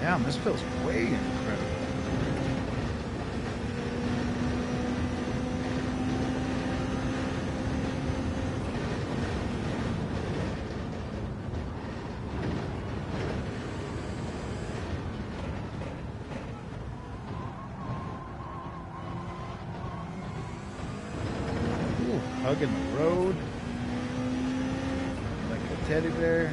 Damn, this feels way incredible. Ooh, hugging the road like a teddy bear.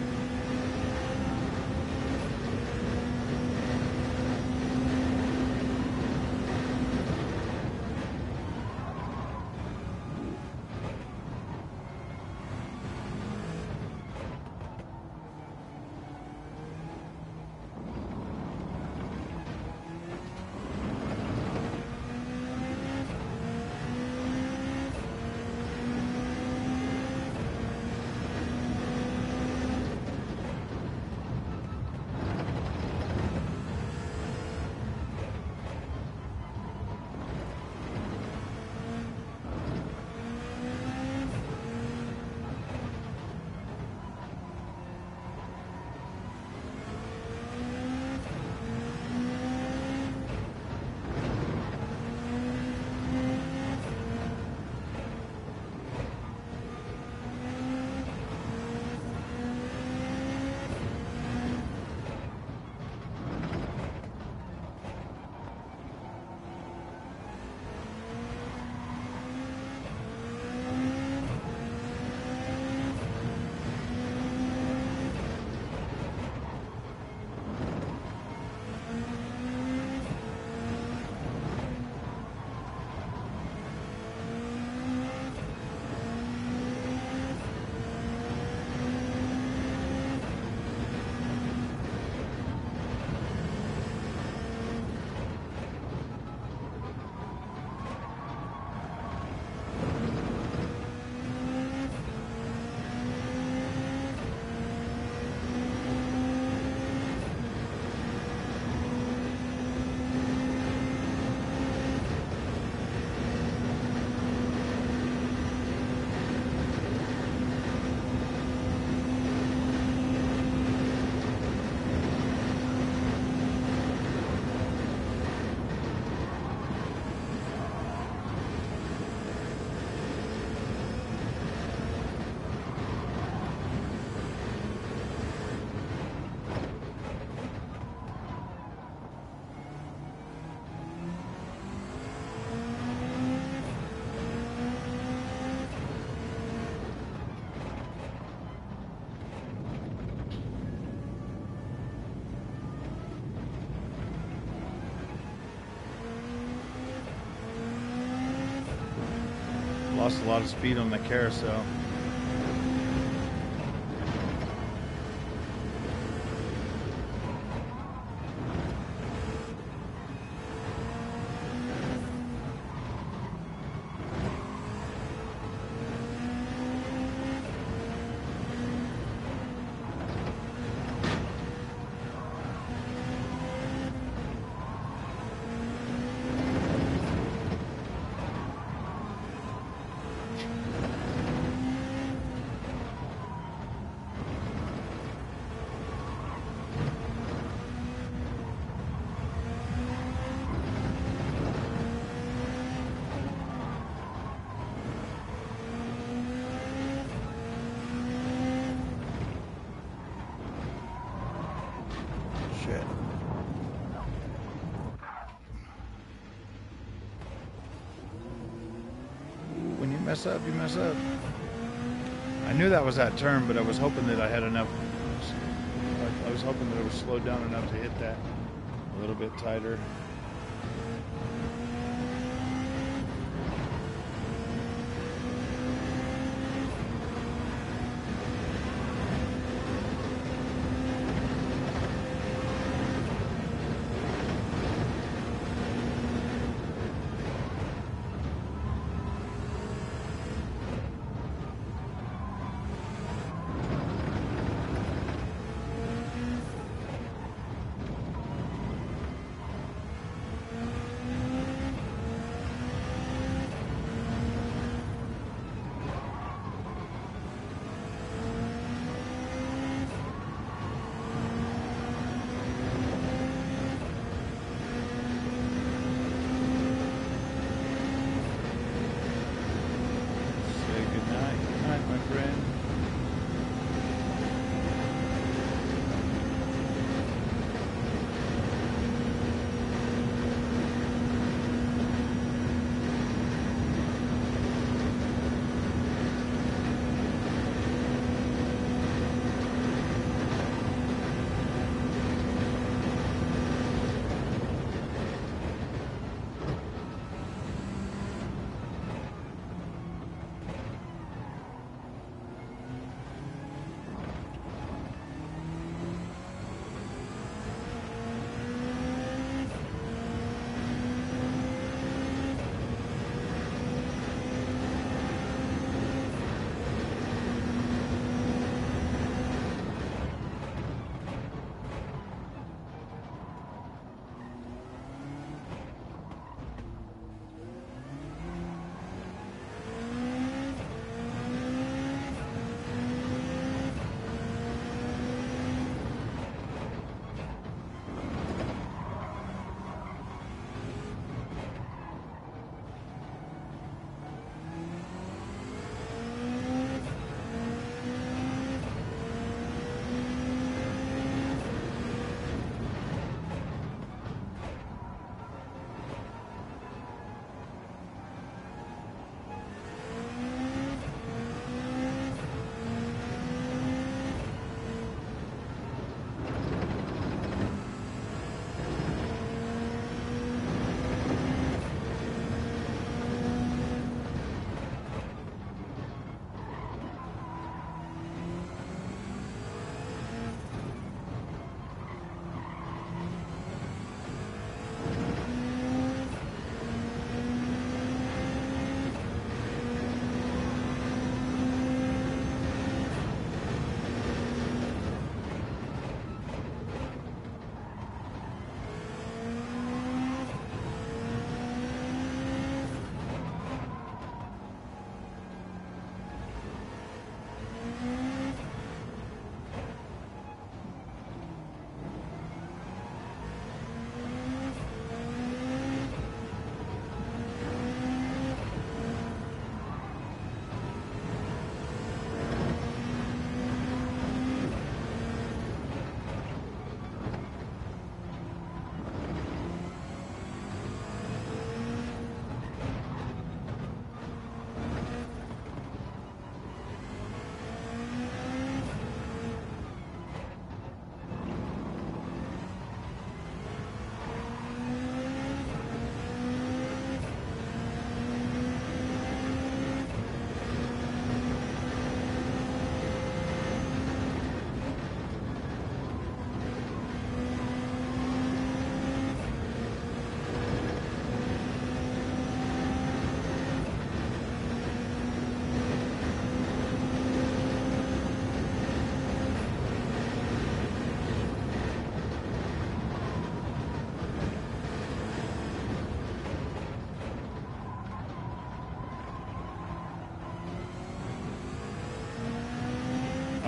Lost a lot of speed on the carousel. When you mess up, you mess up. I knew that was that turn, but I was hoping that I had enough. I was hoping that it was slowed down enough to hit that a little bit tighter.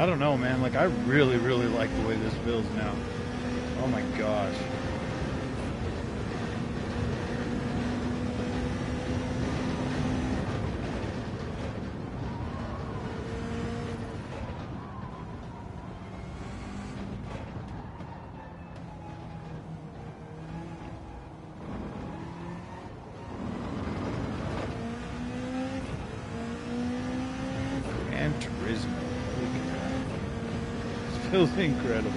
I don't know, man. Like, I really, really like the way this feels now. Oh my gosh. Feels incredible.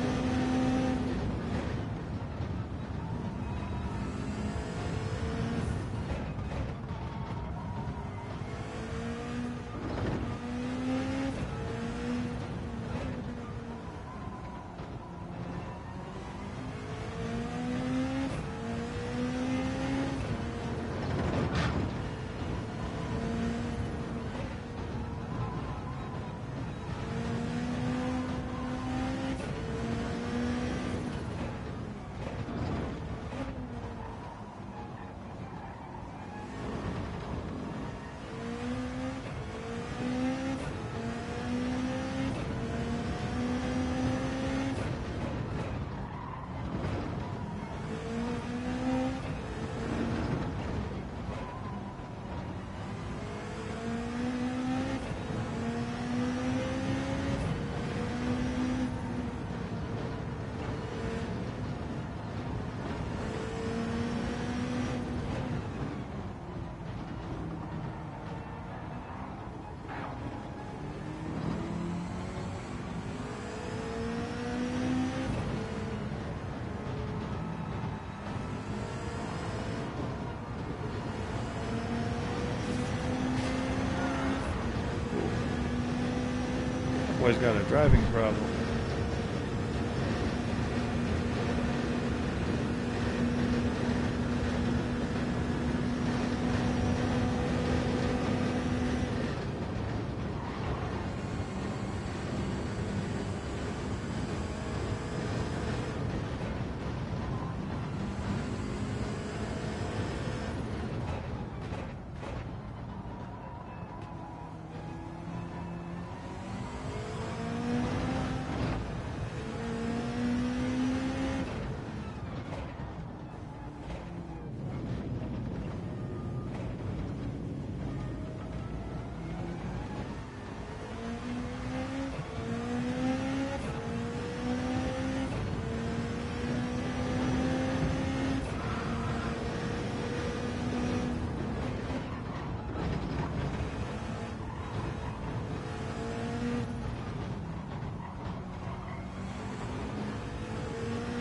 Boy's got a driving problem.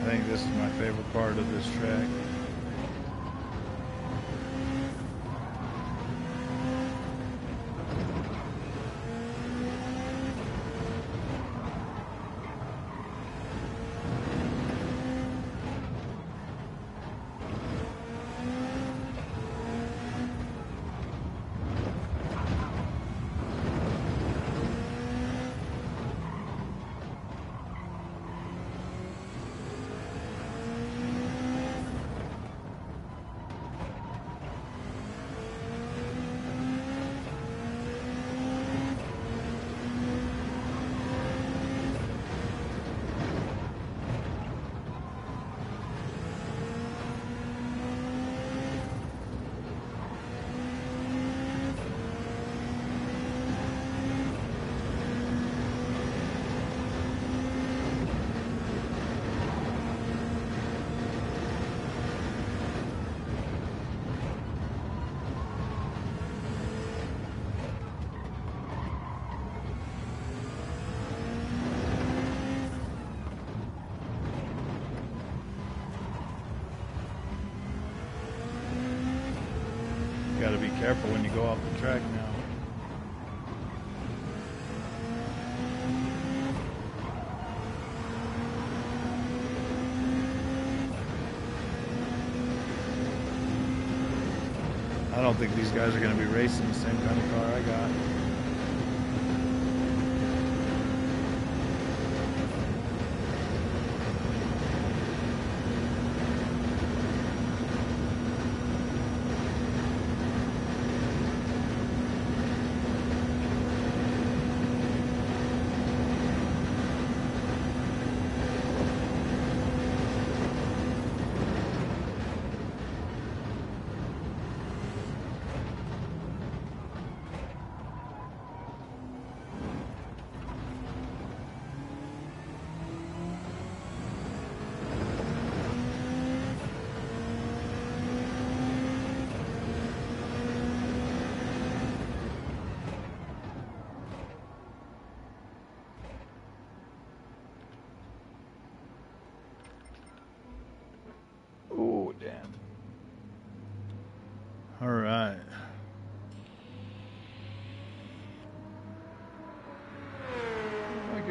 I think this is my favorite part of this track. Got to be careful when you go off the track now. I don't think these guys are going to be racing the same kind of car I got.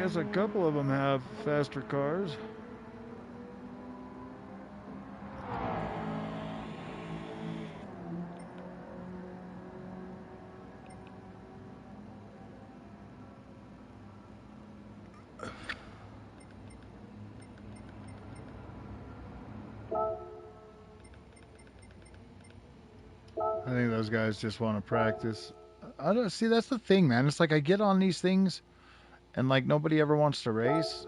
guess a couple of them have faster cars. I think those guys just want to practice. I don't see. That's the thing, man. It's like I get on these things, and like nobody ever wants to race.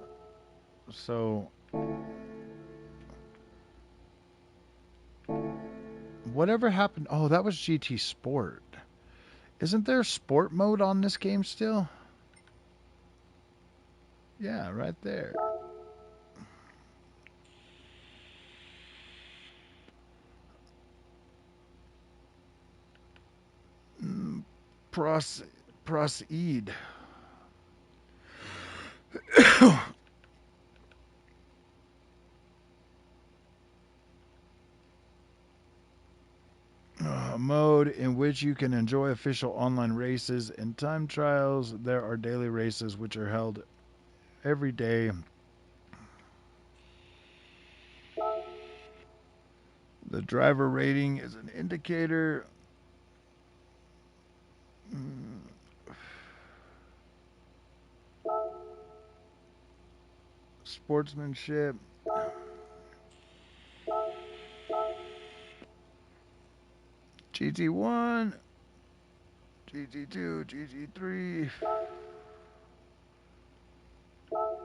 So, whatever happened? Oh, that was GT Sport. Isn't there sport mode on this game still? Yeah, right there. Proceed. Mode in which you can enjoy official online races and time trials. There are daily races which are held every day. The driver rating is an indicator. Sportsmanship. GT1, GT2, GT3.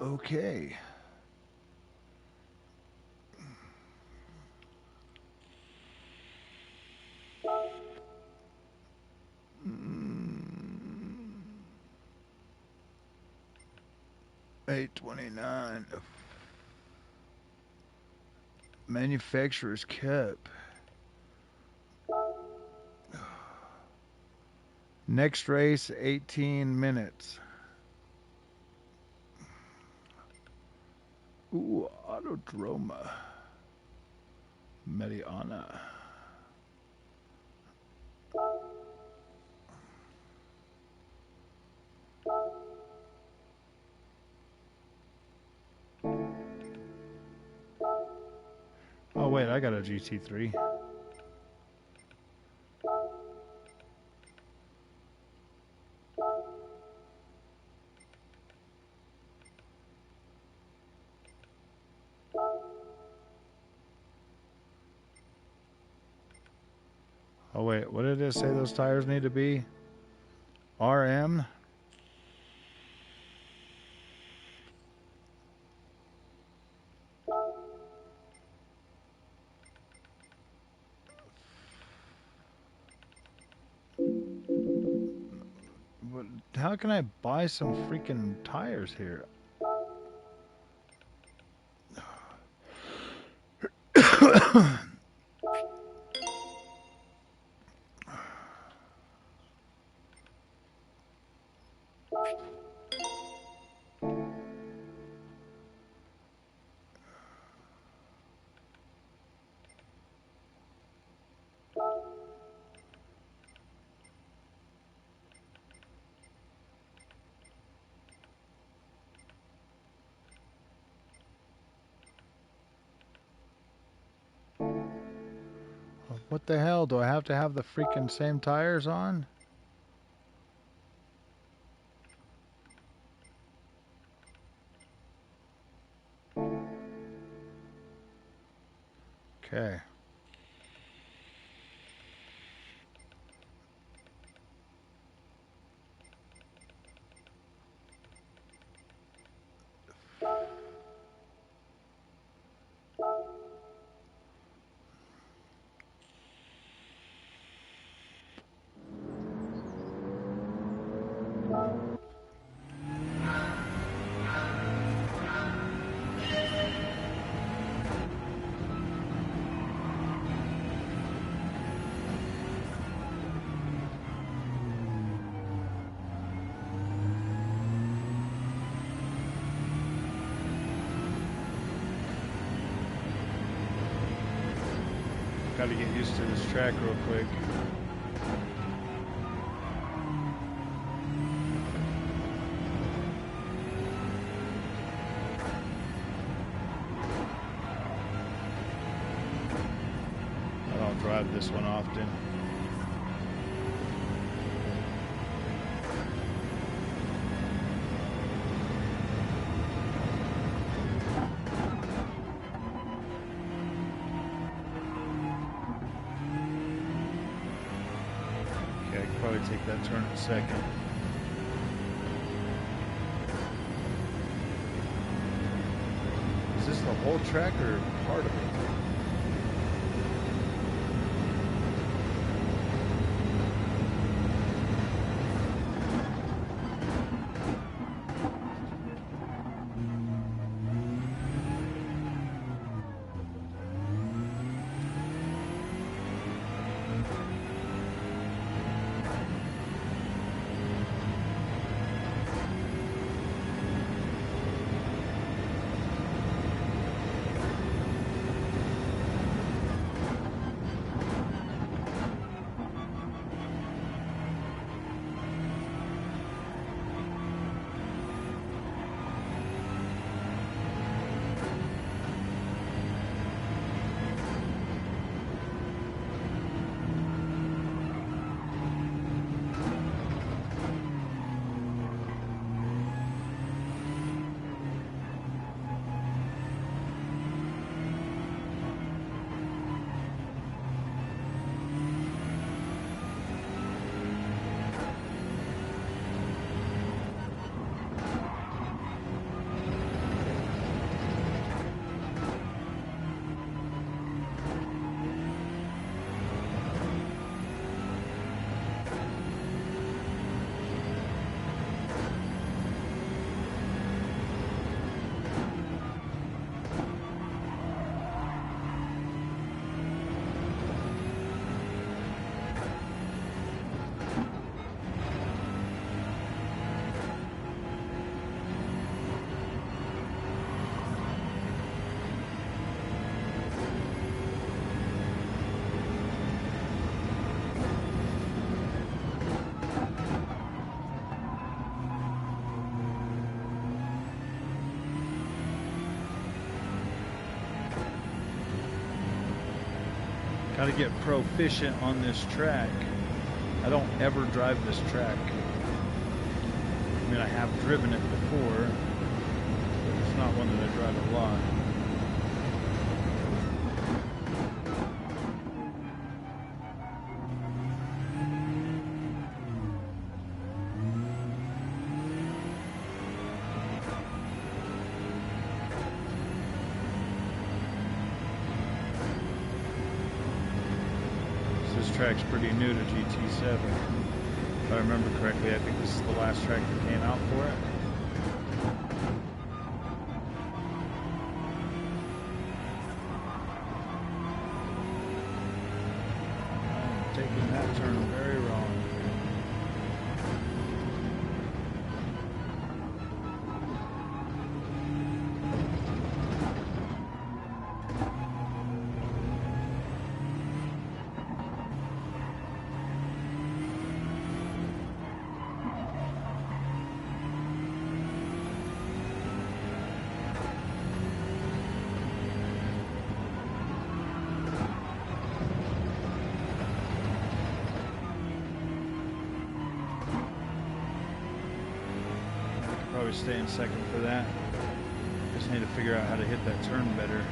Okay. Mm. 829. Manufacturer's Cup. Next race, 18 minutes. Ooh, Autodroma. Mediana. Oh, wait, I got a GT3. Oh, wait, what did it say those tires need to be? RM? How can I buy some freaking tires here? What the hell? Do I have to have the freaking same tires on? Okay. Got to get used to this track real quick. drive this one often. Okay, I could probably take that turn in second. Is this the whole track or part of it? Got to get proficient on this track. I don't ever drive this track. I mean, I have driven it before, but it's not one that I drive a lot. This track's pretty new to GT7. If I remember correctly, I think this is the last track that came out for it. I'm taking that turn very wrong. Probably stay in second for that. Just need to figure out how to hit that turn better.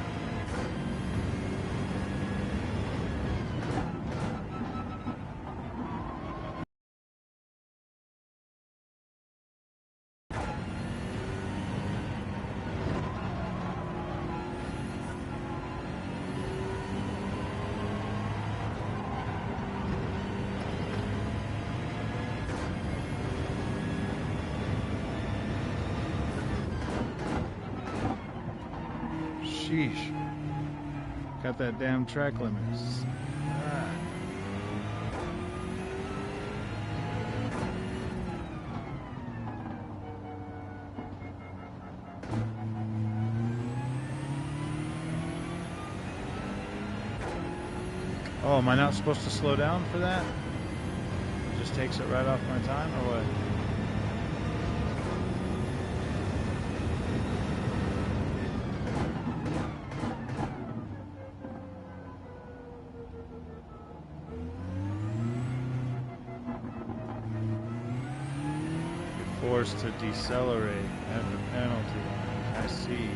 Sheesh. Got that damn track limits. Ah. Oh, am I not supposed to slow down for that? It just takes it right off my time, or what? forced to decelerate at the penalty line. I see.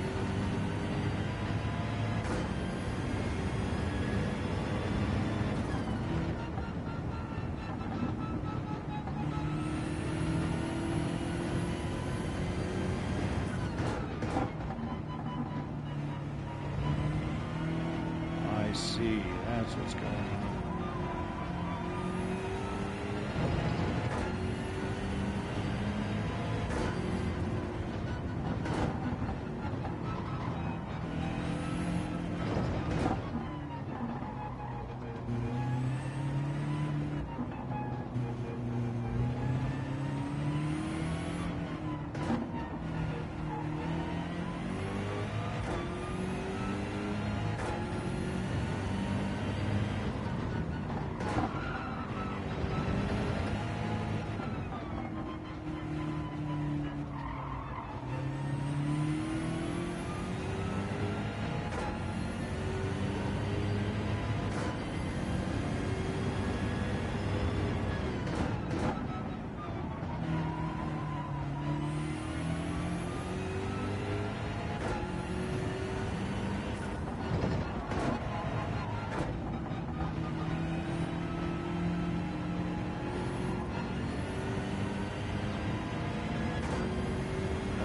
I see. That's what's going on.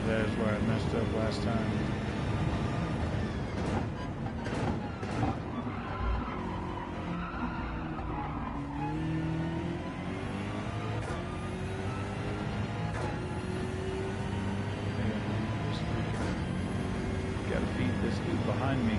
That is where I messed up last time. Gotta beat this dude behind me.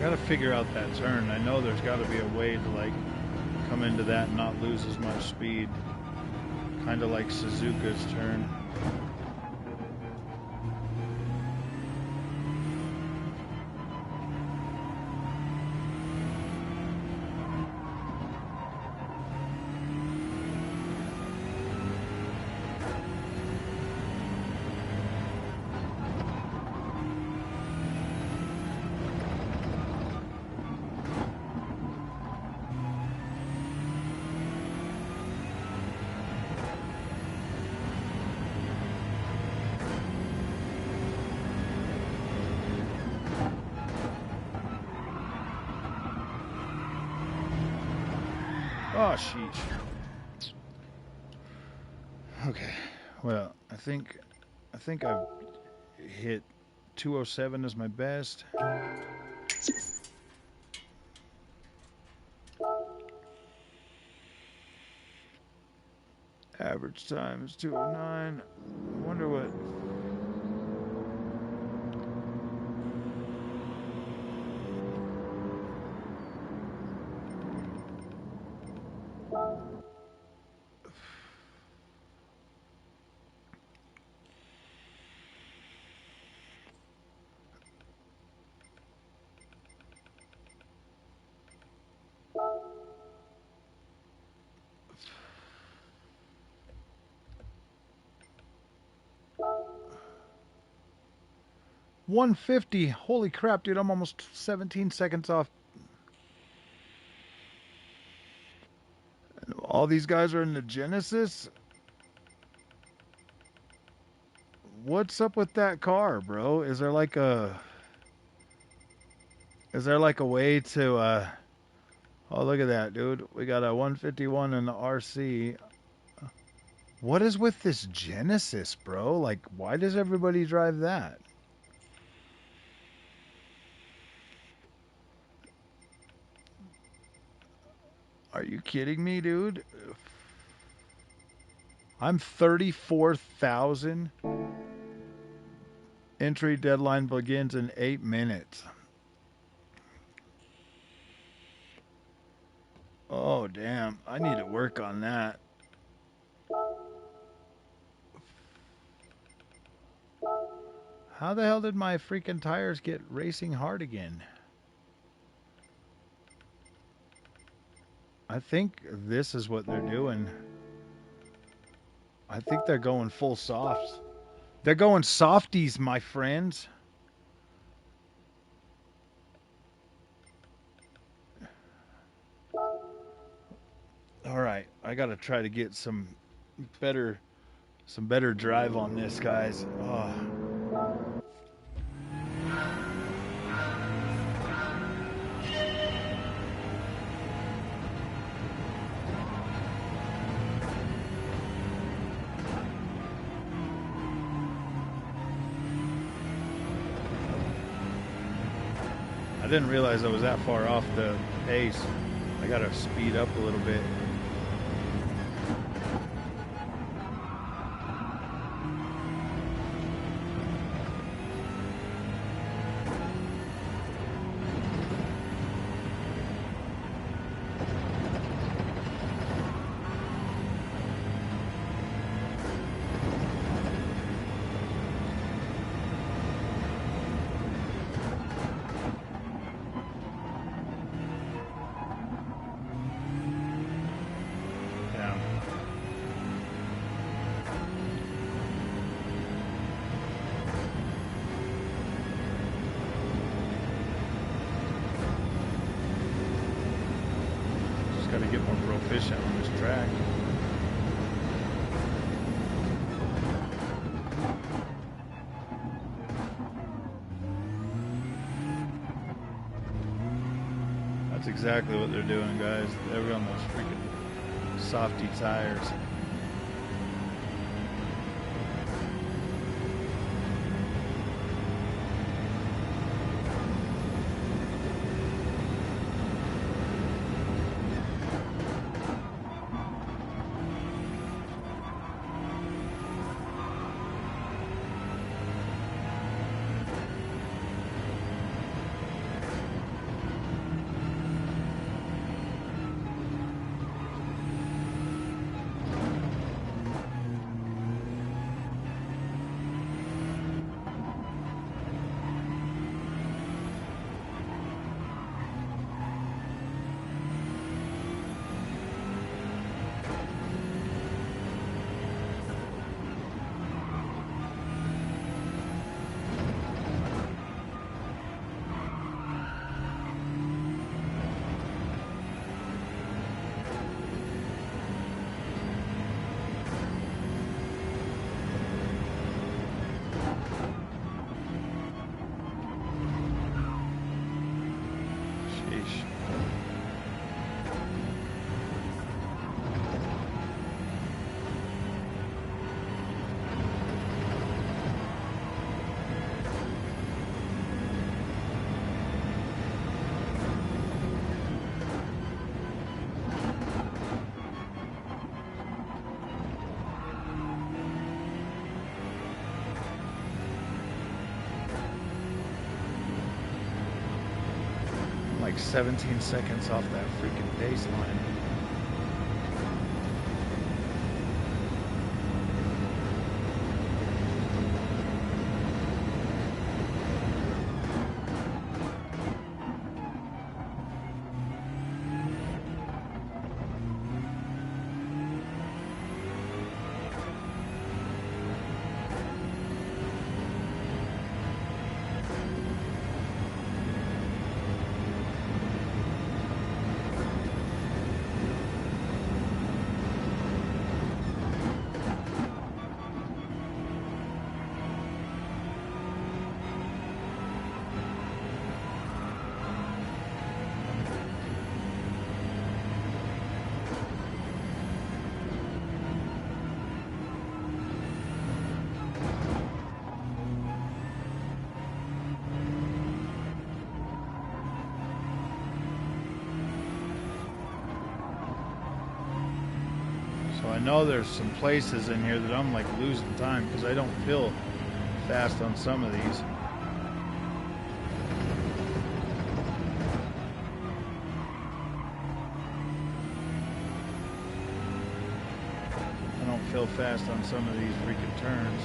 Gotta figure out that turn. I know there's got to be a way to like come into that and not lose as much speed. Kind of like Suzuka's turn. Oh, sheesh. Okay. Well, I think I've hit 207 as my best. Average time is 209. I wonder what. $150. Holy crap, dude! I'm almost 17 seconds off. All these guys are in the Genesis. What's up with that car, bro? Is there like a way to oh, look at that, dude. We got a 151 in the RC. What is with this Genesis, bro? Like, why does everybody drive that? Are you kidding me, dude? I'm 34,000. Entry deadline begins in 8 minutes. Oh, damn. I need to work on that. How the hell did my freaking tires get racing hard again? I think this is what they're doing. I think they're going full softs. They're going softies, my friends. All right, I got to try to get some better drive on this, guys. Oh. I didn't realize I was that far off the pace. I got to speed up a little bit. Got to get more proficient on this track. That's exactly what they're doing, guys. They're on those freaking softy tires. Like 17 seconds off that freaking baseline. know there's some places in here that I'm like losing time because I don't feel fast on some of these. I don't feel fast on some of these freaking turns.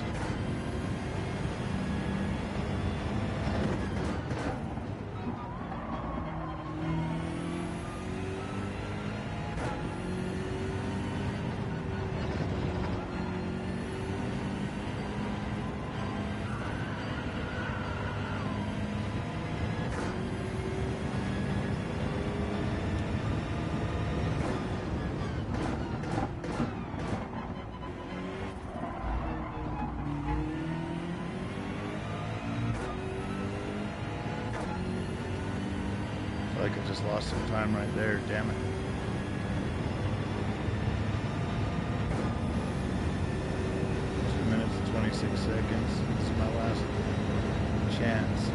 I feel like I just lost some time right there, damn it. Two minutes and 26 seconds. This is my last chance.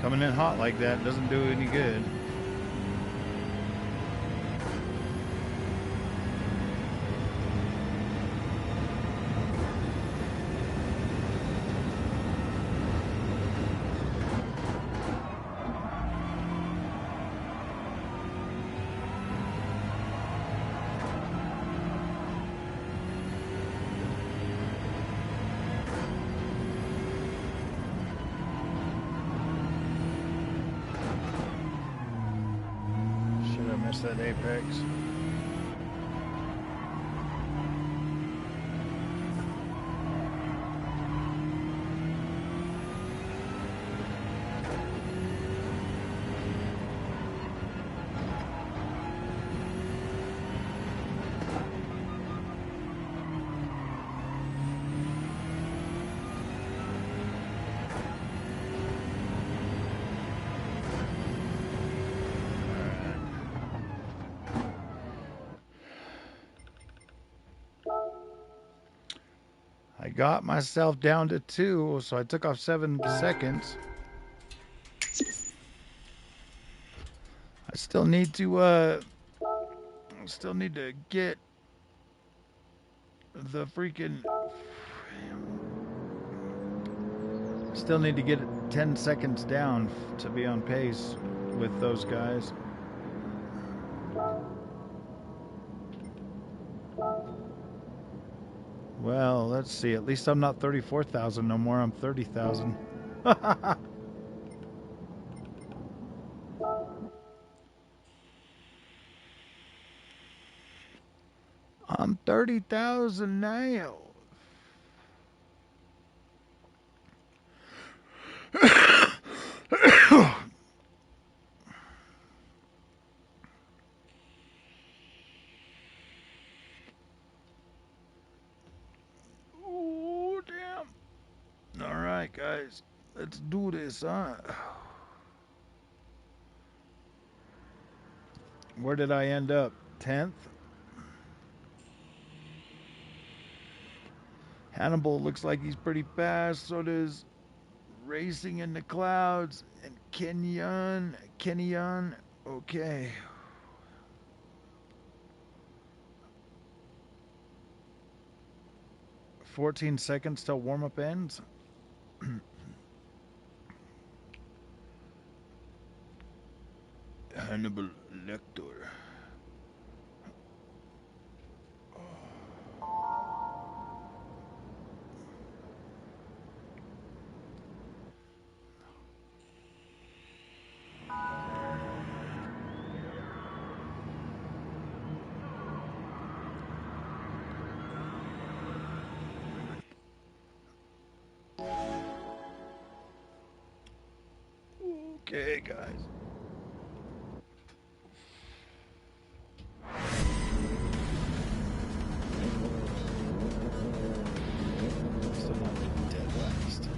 Coming in hot like that doesn't do any good. That apex. I got myself down to 2, so I took off 7 seconds. I still need to get the freaking still need to get 10 seconds down to be on pace with those guys. Well, let's see. At least I'm not 34,000 no more. I'm 30,000. I'm 30,000 now. Oh, damn. All right, guys. Let's do this, huh? Where did I end up? 10th? Hannibal looks like he's pretty fast. So does Racing in the Clouds and Kenyon. Okay. 14 seconds till warm-up ends. Hannibal Lecter. Okay, guys. Still not dead last.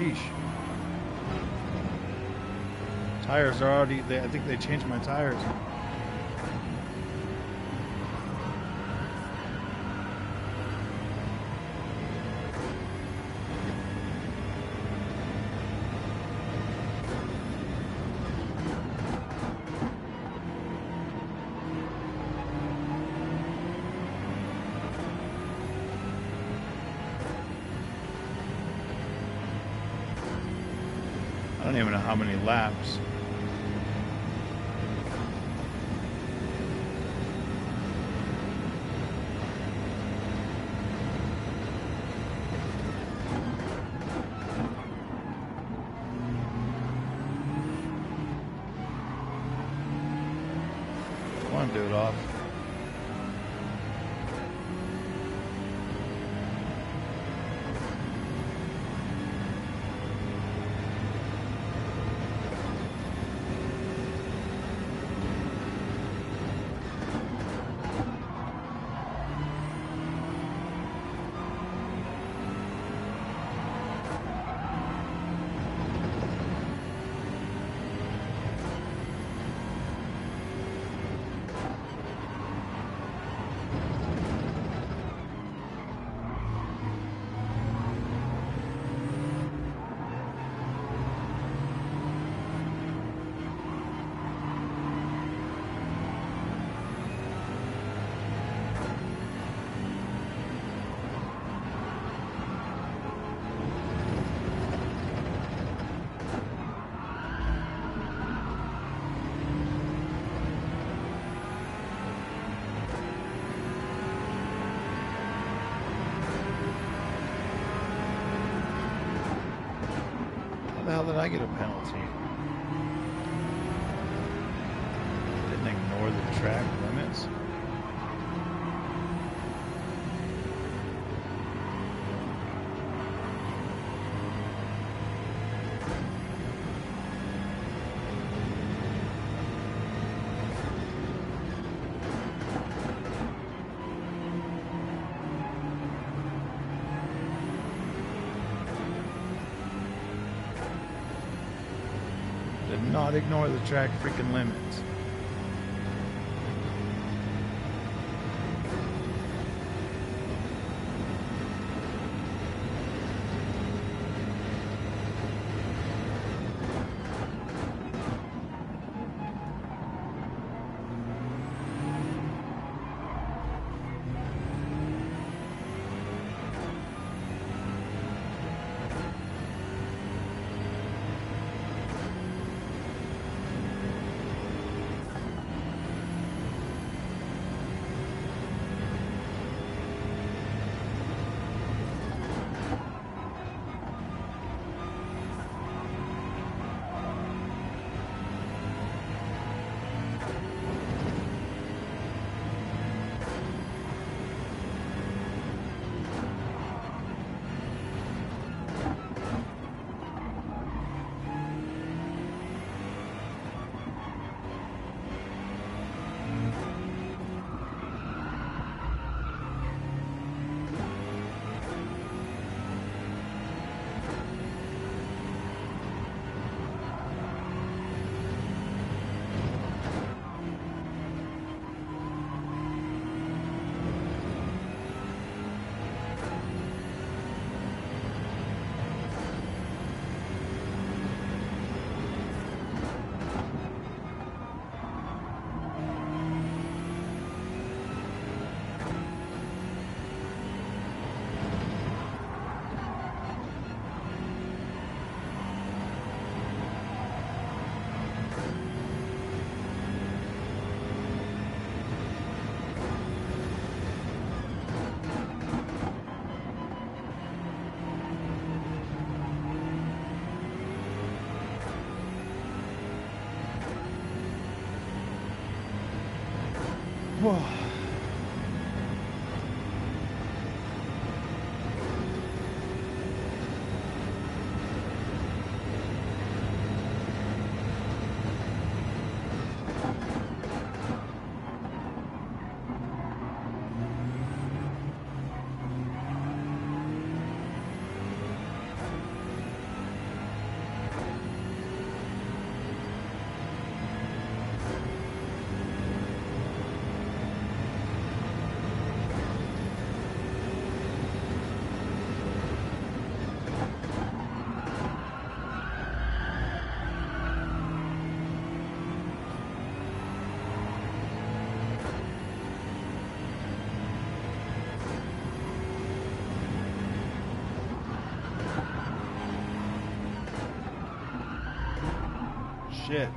Sheesh. Tires are already, I think they changed my tires. I don't even know how many laps. Come on, do it off. How the hell did I get a penalty? Didn't ignore the track limits. Did not ignore the track freaking limits. Whoa. shit.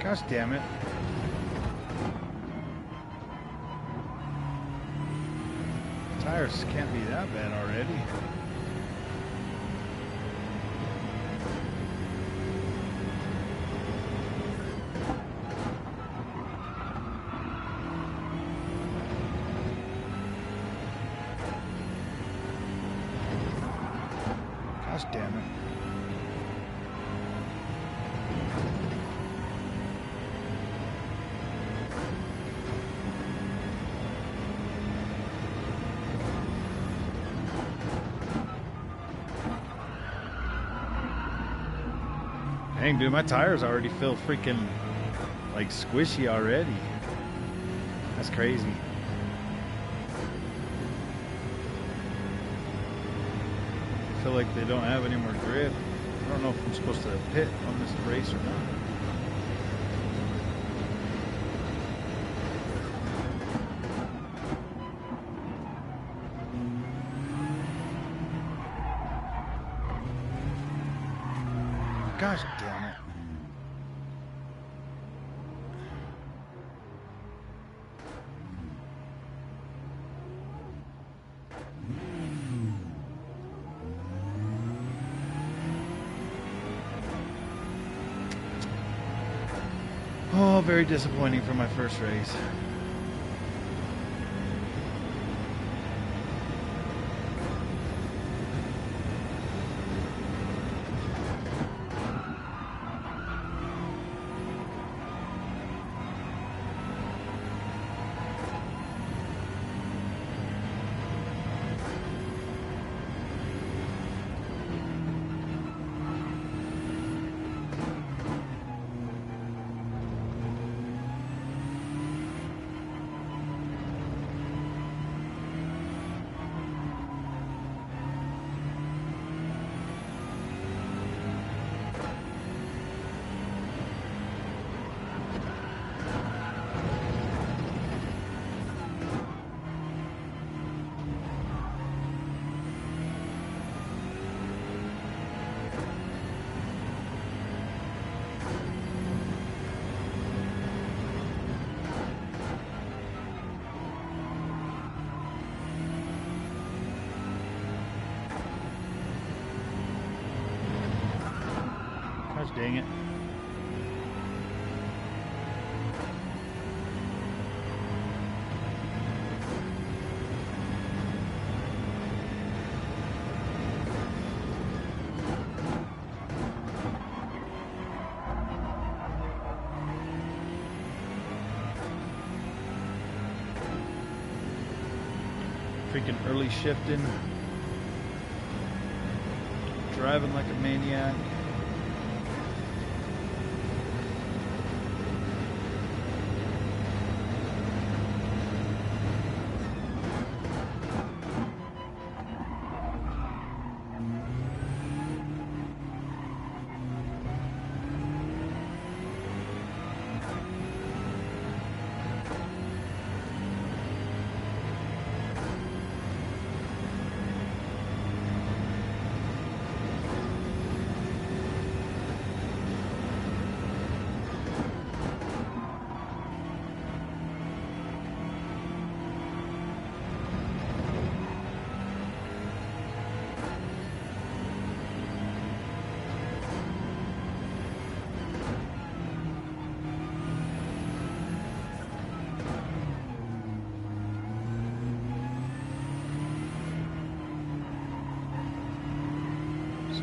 Gosh damn it. Tires can't be that bad already. Gosh damn it. Dang, dude, my tires already feel freaking like squishy already. That's crazy. I feel like they don't have any more grip. I don't know if I'm supposed to pit on this race or not. Gosh damn it. Oh, very disappointing for my first race. Dang it. Freaking early shifting. Driving like a maniac.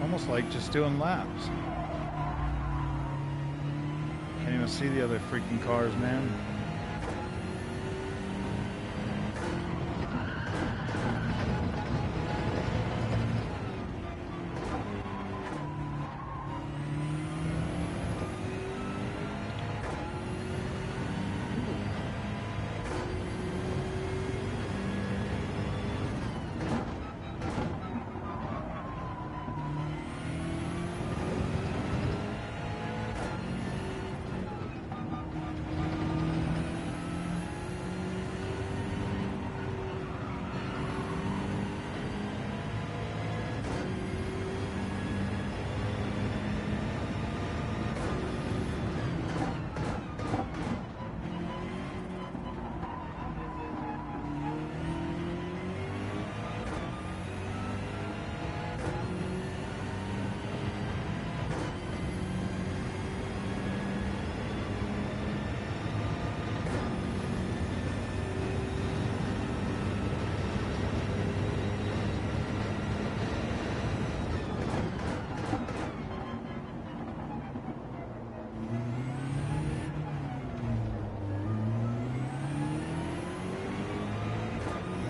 Almost like just doing laps. Can't even see the other freaking cars, man.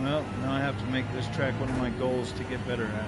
Well, now I have to make this track one of my goals to get better at.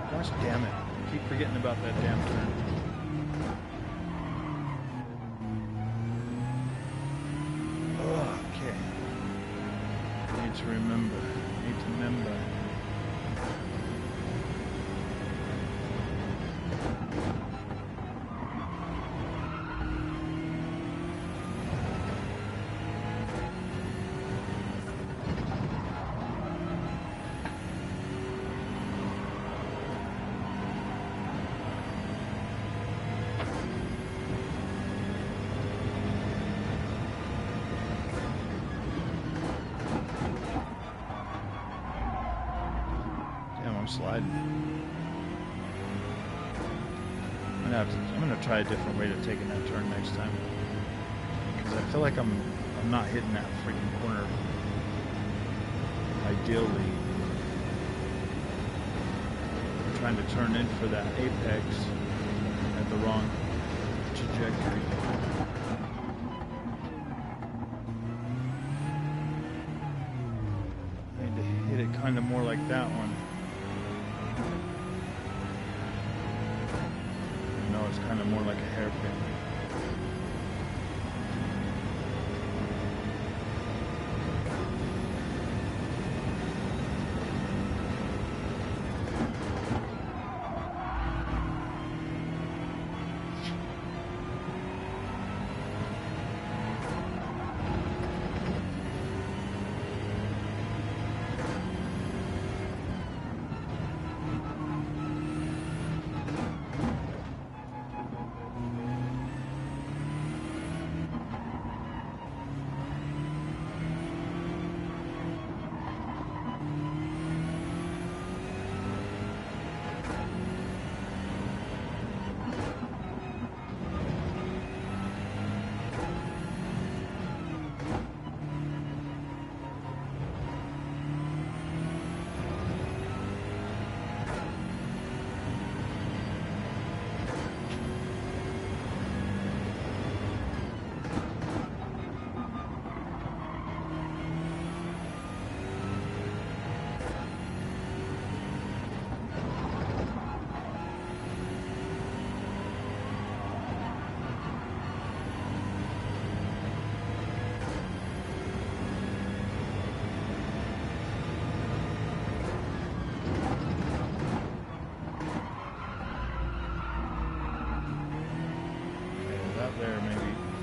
Gosh damn it. I keep forgetting about that damn turn. Okay. Need to remember. Need to remember. Sliding. I'm gonna try a different way to taking that turn next time, because I feel like I'm not hitting that freaking corner ideally. I'm trying to turn in for that apex at the wrong trajectory. I need to hit it kind of more like that one. It's kind of more like a hairpin.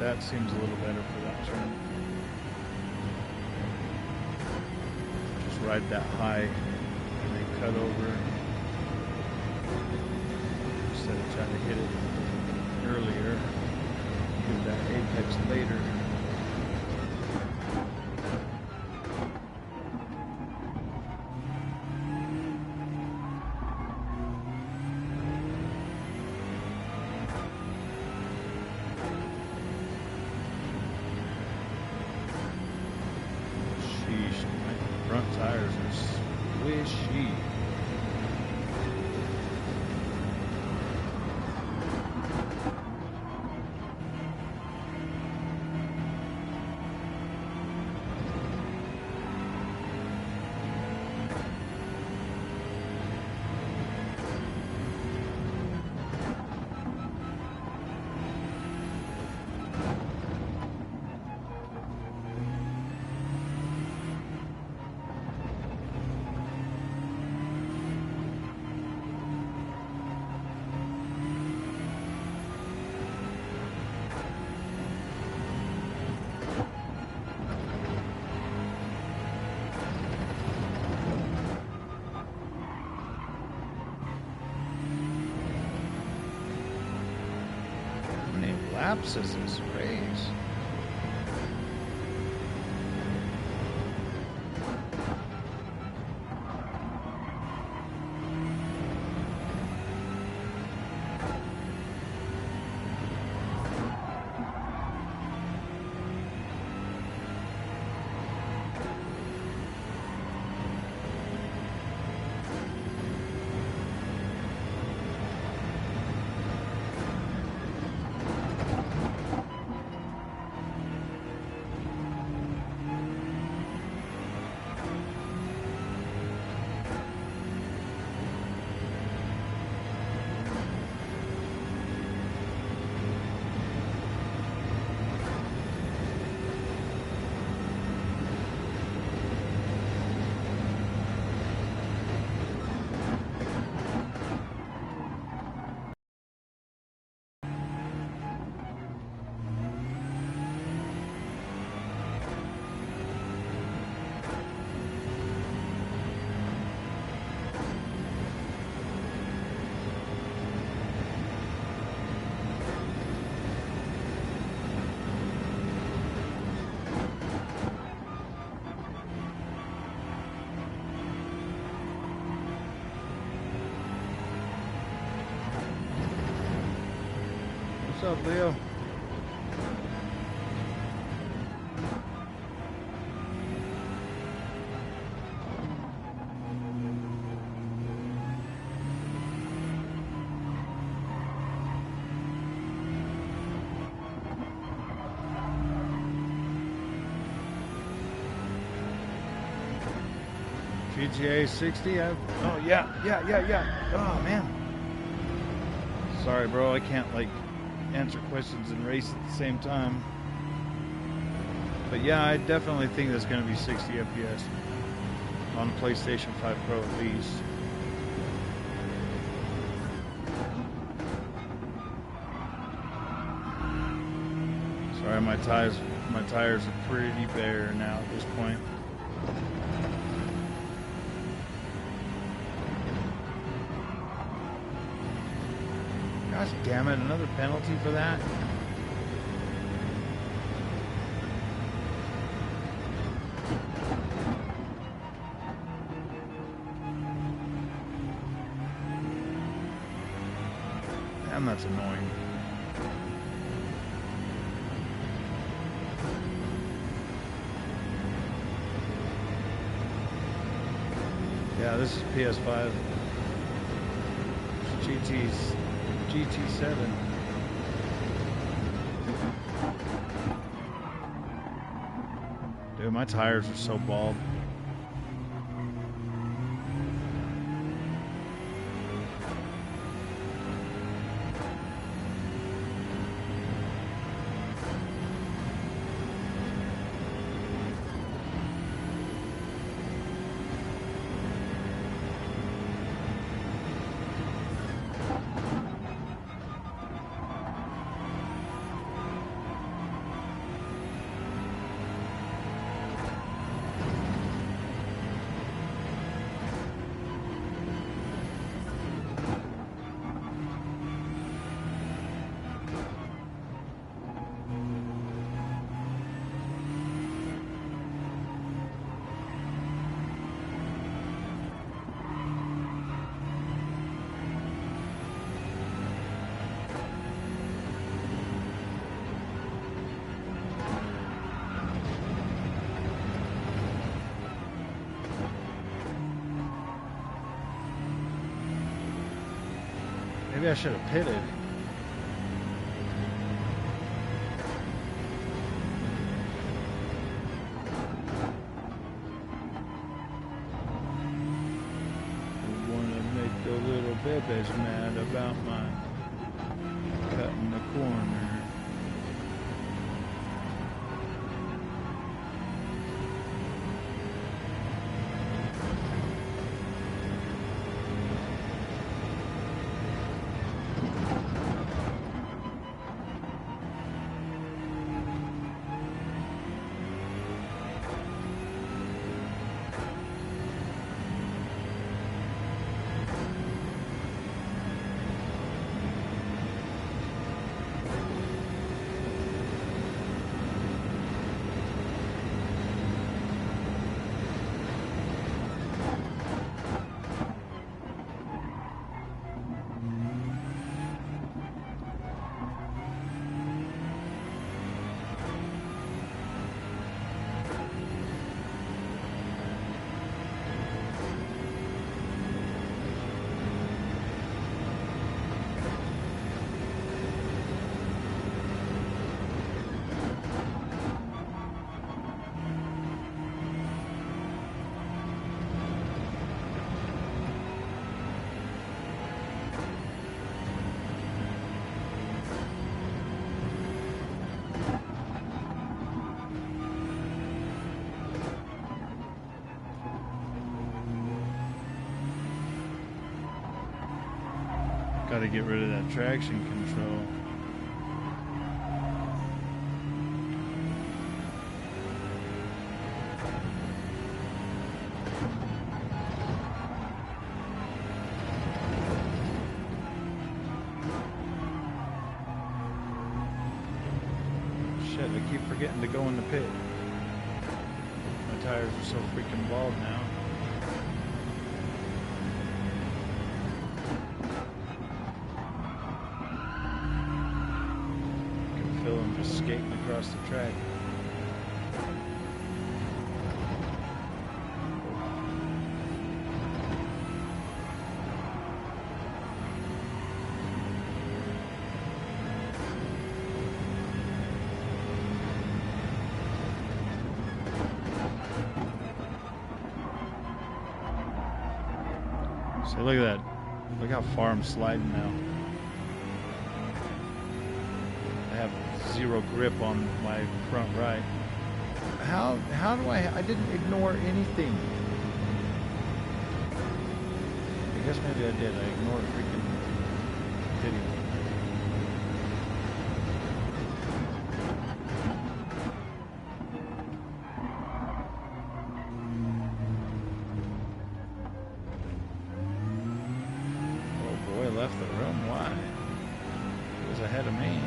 That seems a little better for that turn. Just ride that high and then cut over instead of trying to hit it earlier. Hit that apex later. Front tires are squishy. laps is this race? What's up, Leo? GTA 60? Oh, yeah. Oh, man. Sorry, bro. I can't, like, answer questions and race at the same time. But yeah, I definitely think that's going to be 60 FPS on PlayStation 5 Pro at least. Sorry, my tires are pretty bare now at this point. Gosh damn it, another penalty for that? Damn, that's annoying. Yeah, this is PS5. GT7. Dude, my tires are so bald. Maybe I should have pitted. I wanna make the little babies mad about my cutting the corner. Got to get rid of that traction control. Shit, I keep forgetting to go in the pit. My tires are so freaking bald now. I can feel them just skating across the track. So look at that. Look how far I'm sliding now. I have zero grip on my front right. How do I didn't ignore anything. I guess maybe I did. I ignored freaking video. Left the room? Why? He was ahead of me.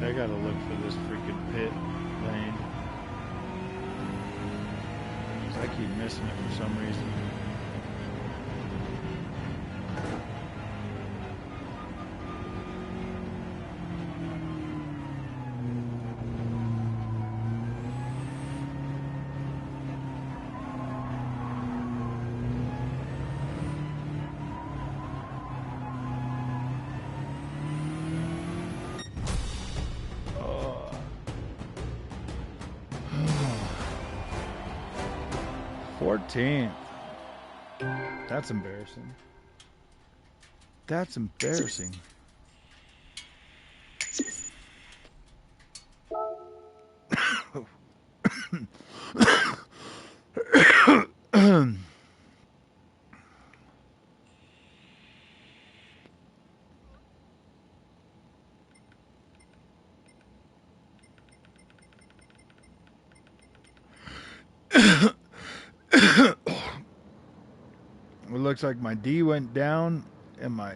I gotta look for this freaking pit lane. 'Cause I keep missing it for some reason. $14th. That's embarrassing. That's embarrassing. It looks like my D went down and my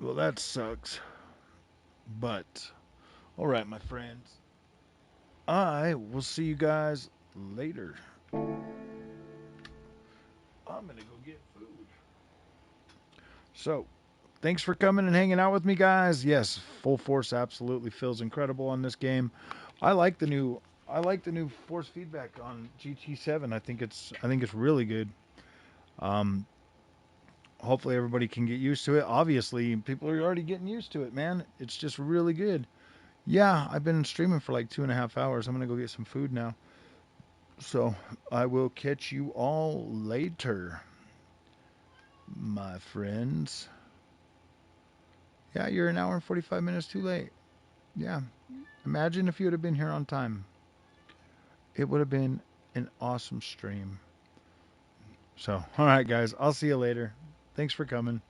well, that sucks. But all right, my friends. I will see you guys later. I'm going to go get food. So, thanks for coming and hanging out with me, guys. Yes, Full Force absolutely feels incredible on this game. I like the new force feedback on GT7. I think it's really good. Hopefully everybody can get used to it. Obviously, people are already getting used to it, man. It's just really good. Yeah, I've been streaming for like 2.5 hours. I'm gonna go get some food now. So I will catch you all later, my friends. Yeah, you're an hour and 45 minutes too late. Yeah. Imagine if you would have been here on time. It would have been an awesome stream. So, all right, guys. I'll see you later. Thanks for coming.